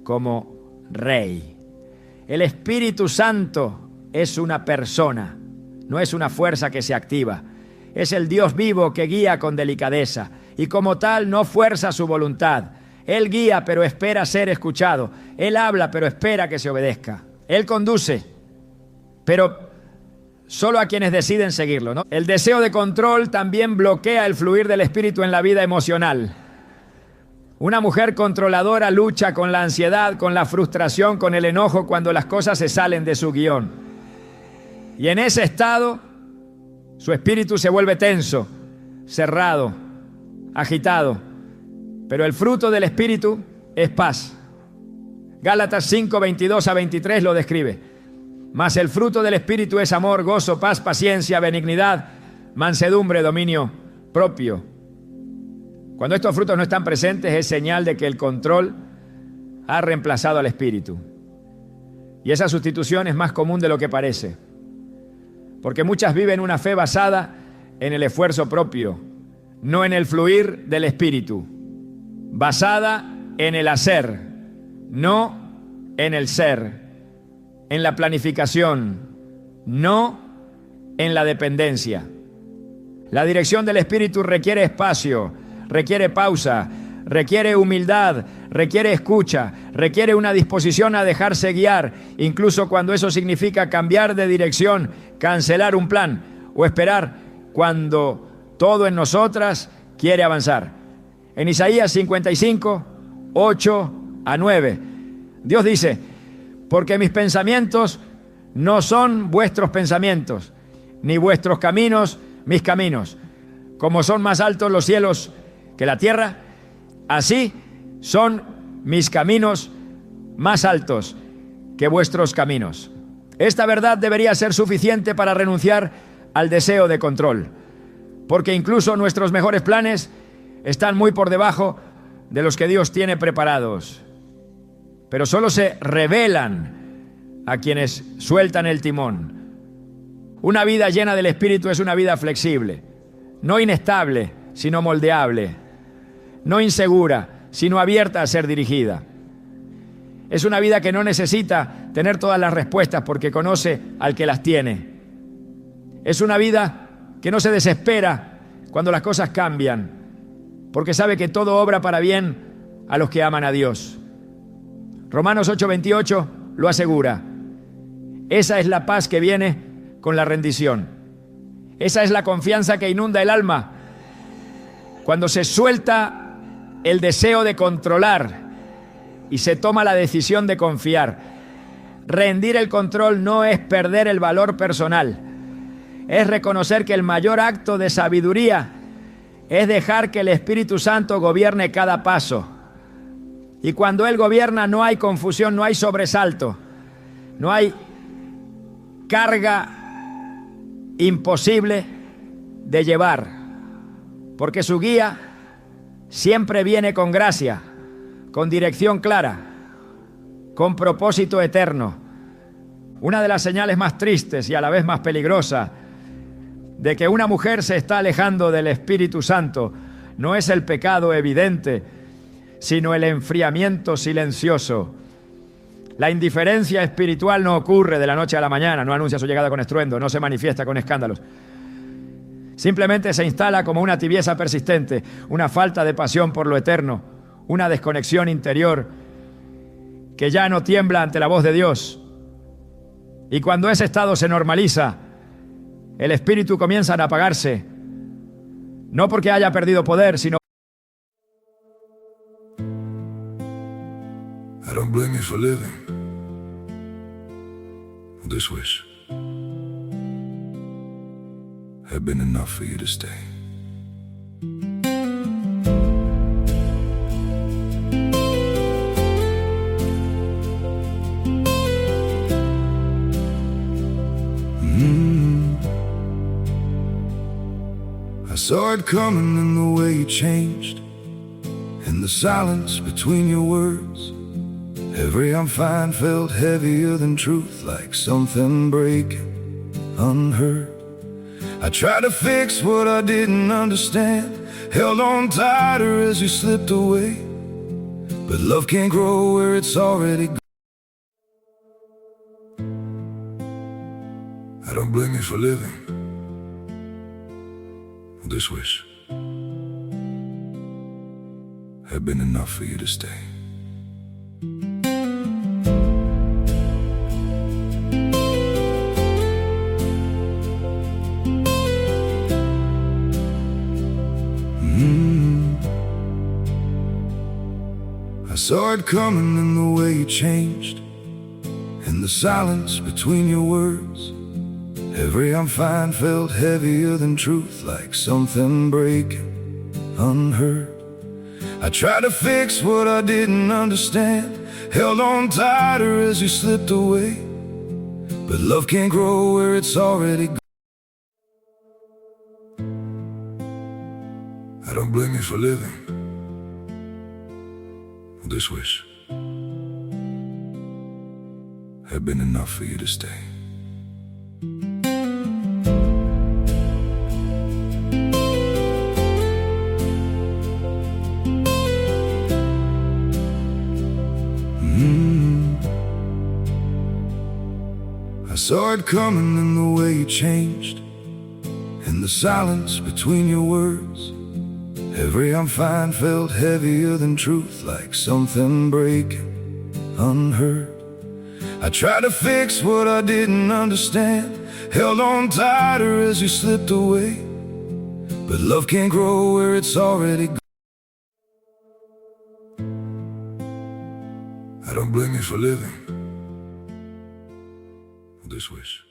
Speaker 1: como rey. El Espíritu Santo es una persona, no es una fuerza que se activa. Es el Dios vivo que guía con delicadeza y como tal no fuerza su voluntad. Él guía pero espera ser escuchado. Él habla pero espera que se obedezca. Él conduce, pero solo a quienes deciden seguirlo, ¿no? El deseo de control también bloquea el fluir del espíritu en la vida emocional. Una mujer controladora lucha con la ansiedad, con la frustración, con el enojo cuando las cosas se salen de su guión. Y en ese estado, su espíritu se vuelve tenso, cerrado, agitado. Pero el fruto del espíritu es paz. Gálatas 5:22-23 lo describe. Mas el fruto del Espíritu es amor, gozo, paz, paciencia, benignidad, mansedumbre, dominio propio. Cuando estos frutos no están presentes es señal de que el control ha reemplazado al Espíritu. Y esa sustitución es más común de lo que parece. Porque muchas viven una fe basada en el esfuerzo propio, no en el fluir del Espíritu. Basada en el hacer, no en el ser, en la planificación, no en la dependencia. La dirección del Espíritu requiere espacio, requiere pausa, requiere humildad, requiere escucha, requiere una disposición a dejarse guiar, incluso cuando eso significa cambiar de dirección, cancelar un plan o esperar cuando todo en nosotras quiere avanzar. En Isaías 55, 8-9, Dios dice: porque mis pensamientos no son vuestros pensamientos, ni vuestros caminos mis caminos. Como son más altos los cielos que la tierra, así son mis caminos más altos que vuestros caminos. Esta verdad debería ser suficiente para renunciar al deseo de control, porque incluso nuestros mejores planes están muy por debajo de los que Dios tiene preparados. Pero solo se revelan a quienes sueltan el timón. Una vida llena del Espíritu es una vida flexible, no inestable, sino moldeable, no insegura, sino abierta a ser dirigida. Es una vida que no necesita tener todas las respuestas porque conoce al que las tiene. Es una vida que no se desespera cuando las cosas cambian, porque sabe que todo obra para bien a los que aman a Dios. Romanos 8:28 lo asegura. Esa es la paz que viene con la rendición. Esa es la confianza que inunda el alma cuando se suelta el deseo de controlar y se toma la decisión de confiar. Rendir el control no es perder el valor personal, es reconocer que el mayor acto de sabiduría es dejar que el Espíritu Santo gobierne cada paso. Y cuando Él gobierna no hay confusión, no hay sobresalto, no hay carga imposible de llevar, porque su guía siempre viene con gracia, con dirección clara, con propósito eterno. Una de las señales más tristes y a la vez más peligrosas de que una mujer se está alejando del Espíritu Santo no es el pecado evidente, sino el enfriamiento silencioso. La indiferencia espiritual no ocurre de la noche a la mañana, no anuncia su llegada con estruendo, no se manifiesta con escándalos. Simplemente se instala como una tibieza persistente, una falta de pasión por lo eterno, una desconexión interior que ya no tiembla ante la voz de Dios. Y cuando ese estado se normaliza, el espíritu comienza a apagarse, no porque haya perdido poder, sino...
Speaker 2: I don't blame you for living this wish had been enough for you to stay. I saw it coming in the way you changed, in the silence between your words. Every I'm fine felt heavier than truth, like something breaking unheard. I tried to fix what I didn't understand, held on tighter as you slipped away. But love can't grow where it's already gone. I don't blame you for living this wish had been enough for you to stay. I saw it coming in the way you changed, in the silence between your words. Every I'm fine felt heavier than truth, like something breaking unheard. I tried to fix what I didn't understand, held on tighter as you slipped away. But love can't grow where it's already gone. I don't blame you for living this wish had been enough for you to stay. I saw it coming in the way you changed, in the silence between your words. Every I'm fine felt heavier than truth, like something breaking unheard. I tried to fix what I didn't understand, held on tighter as you slipped away. But love can't grow where it's already gone. I don't blame you for living this wish.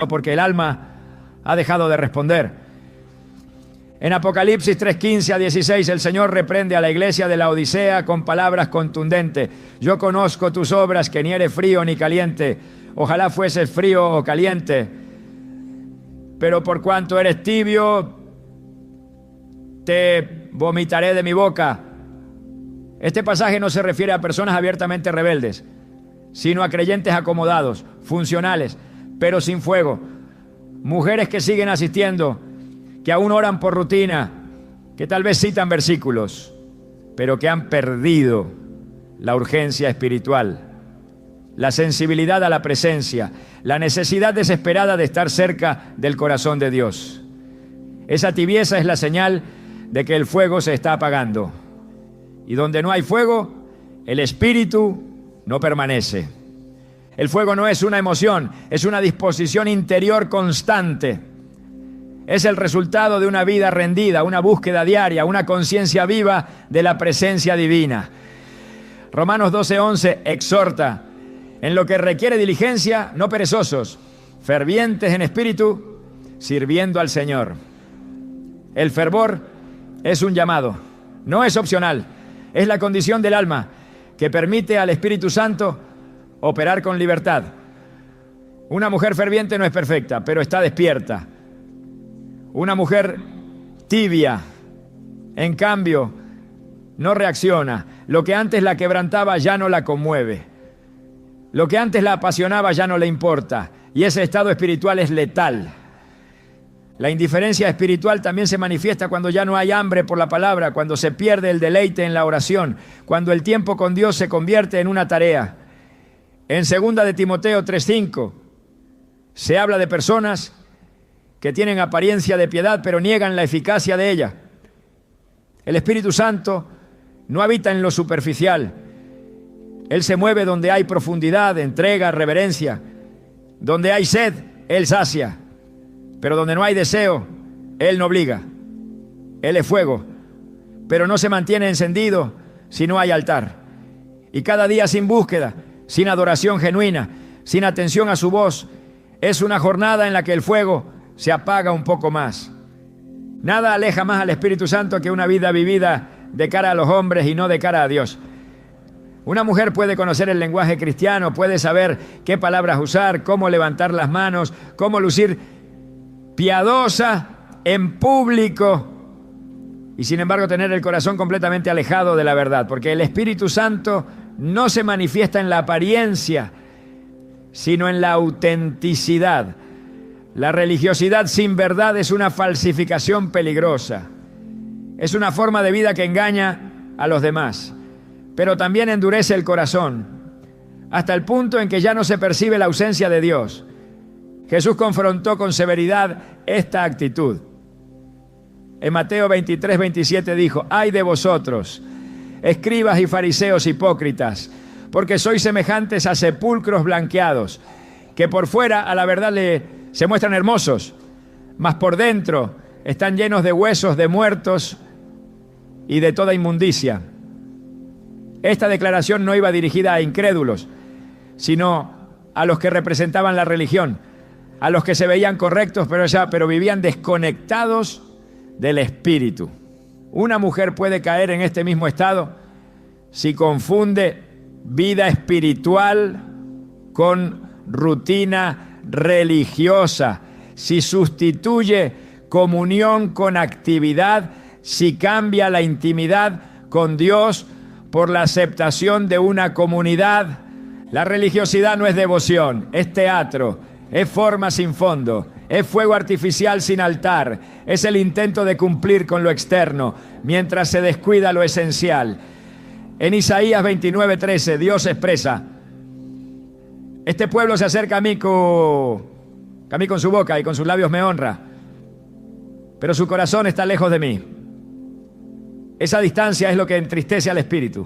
Speaker 1: porque el alma ha dejado de responder. En Apocalipsis 3:15 a 16, el Señor reprende a la iglesia de la Odisea con palabras contundentes. Yo conozco tus obras, que ni eres frío ni caliente. Ojalá fueses frío o caliente. Pero por cuanto eres tibio, te vomitaré de mi boca. Este pasaje no se refiere a personas abiertamente rebeldes, sino a creyentes acomodados, funcionales, pero sin fuego. Mujeres que siguen asistiendo, que aún oran por rutina, que tal vez citan versículos, pero que han perdido la urgencia espiritual, la sensibilidad a la presencia, la necesidad desesperada de estar cerca del corazón de Dios. Esa tibieza es la señal de que el fuego se está apagando. Y donde no hay fuego, el espíritu no permanece. El fuego no es una emoción, es una disposición interior constante. Es el resultado de una vida rendida, una búsqueda diaria, una conciencia viva de la presencia divina. Romanos 12:11 exhorta: en lo que requiere diligencia, no perezosos, fervientes en espíritu, sirviendo al Señor. El fervor es un llamado, no es opcional, es la condición del alma que permite al Espíritu Santo operar con libertad. Una mujer ferviente no es perfecta, pero está despierta. Una mujer tibia, en cambio, no reacciona. Lo que antes la quebrantaba ya no la conmueve. Lo que antes la apasionaba ya no le importa. Y ese estado espiritual es letal. La indiferencia espiritual también se manifiesta cuando ya no hay hambre por la palabra, cuando se pierde el deleite en la oración, cuando el tiempo con Dios se convierte en una tarea. En 2 de Timoteo 3:5 se habla de personas que tienen apariencia de piedad, pero niegan la eficacia de ella. El Espíritu Santo no habita en lo superficial. Él se mueve donde hay profundidad, entrega, reverencia. Donde hay sed, Él sacia. Pero donde no hay deseo, Él no obliga. Él es fuego, pero no se mantiene encendido si no hay altar. Y cada día sin búsqueda, sin adoración genuina, sin atención a su voz, es una jornada en la que el fuego se apaga un poco más. Nada aleja más al Espíritu Santo que una vida vivida de cara a los hombres y no de cara a Dios. Una mujer puede conocer el lenguaje cristiano, puede saber qué palabras usar, cómo levantar las manos, cómo lucir piadosa en público, y sin embargo tener el corazón completamente alejado de la verdad, porque el Espíritu Santo no se manifiesta en la apariencia, sino en la autenticidad. La religiosidad sin verdad es una falsificación peligrosa. Es una forma de vida que engaña a los demás, pero también endurece el corazón, hasta el punto en que ya no se percibe la ausencia de Dios. Jesús confrontó con severidad esta actitud. En Mateo 23:27 dijo: ay de vosotros, escribas y fariseos hipócritas, porque sois semejantes a sepulcros blanqueados, que por fuera a la verdad se muestran hermosos, mas por dentro están llenos de huesos de muertos y de toda inmundicia. Esta declaración no iba dirigida a incrédulos, sino a los que representaban la religión, a los que se veían correctos, pero vivían desconectados del Espíritu. Una mujer puede caer en este mismo estado si confunde vida espiritual con rutina religiosa, si sustituye comunión con actividad, si cambia la intimidad con Dios por la aceptación de una comunidad. La religiosidad no es devoción, es teatro, es forma sin fondo, es fuego artificial sin altar, es el intento de cumplir con lo externo mientras se descuida lo esencial. En Isaías 29:13 Dios expresa: este pueblo se acerca a mí con su boca y con sus labios me honra, pero su corazón está lejos de mí. Esa distancia es lo que entristece al espíritu,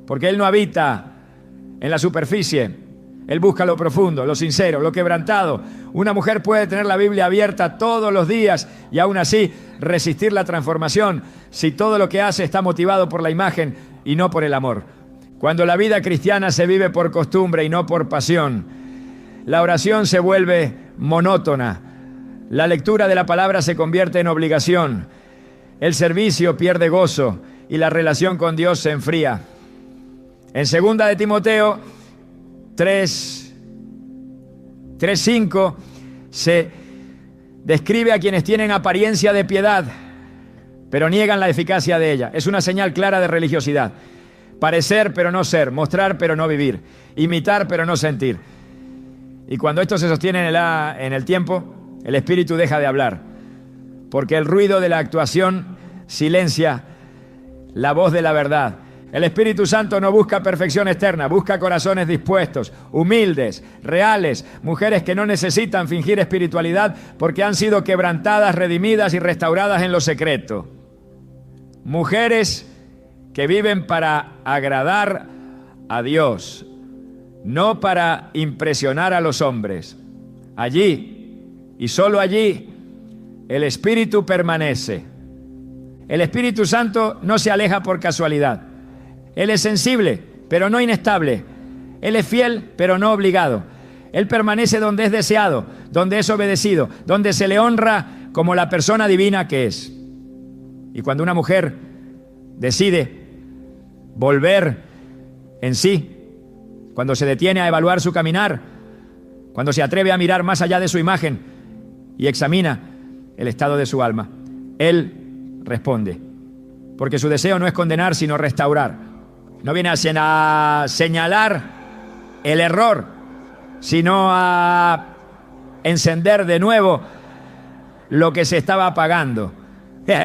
Speaker 1: porque Él no habita en la superficie. Él busca lo profundo, lo sincero, lo quebrantado. Una mujer puede tener la Biblia abierta todos los días y aún así resistir la transformación si todo lo que hace está motivado por la imagen y no por el amor. Cuando la vida cristiana se vive por costumbre y no por pasión, La oración se vuelve monótona. La lectura de la palabra se convierte en obligación. El servicio pierde gozo y la relación con Dios se enfría. En 2 de Timoteo 3:5 se describe a quienes tienen apariencia de piedad, pero niegan la eficacia de ella. Es una señal clara de religiosidad. Parecer pero no ser, mostrar pero no vivir, imitar pero no sentir. Y cuando esto se sostiene en el tiempo, el espíritu deja de hablar, porque el ruido de la actuación silencia la voz de la verdad. El Espíritu Santo no busca perfección externa, busca corazones dispuestos, humildes, reales, mujeres que no necesitan fingir espiritualidad porque han sido quebrantadas, redimidas y restauradas en lo secreto. Mujeres que viven para agradar a Dios, no para impresionar a los hombres. Allí, y solo allí, el Espíritu permanece. El Espíritu Santo no se aleja por casualidad. Él es sensible, pero no inestable. Él es fiel, pero no obligado. Él permanece donde es deseado, donde es obedecido, donde se le honra como la persona divina que es. Y cuando una mujer decide volver en sí, cuando se detiene a evaluar su caminar, cuando se atreve a mirar más allá de su imagen y examina el estado de su alma, Él responde, porque su deseo no es condenar, sino restaurar. No viene a señalar el error, sino a encender de nuevo lo que se estaba apagando.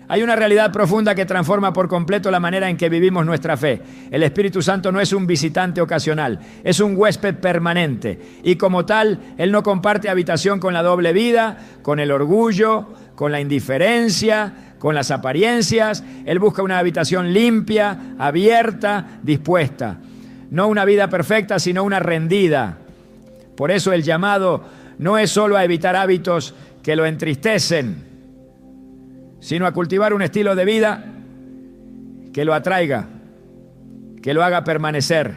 Speaker 1: Hay una realidad profunda que transforma por completo la manera en que vivimos nuestra fe. El Espíritu Santo no es un visitante ocasional, es un huésped permanente. Y como tal, Él no comparte habitación con la doble vida, con el orgullo, con la indiferencia, con las apariencias. Él busca una habitación limpia, abierta, dispuesta. No una vida perfecta, sino una rendida. Por eso el llamado no es solo a evitar hábitos que lo entristecen, sino a cultivar un estilo de vida que lo atraiga, que lo haga permanecer,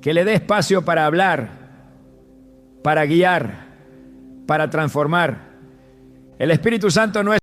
Speaker 1: que le dé espacio para hablar, para guiar, para transformar. El Espíritu Santo no es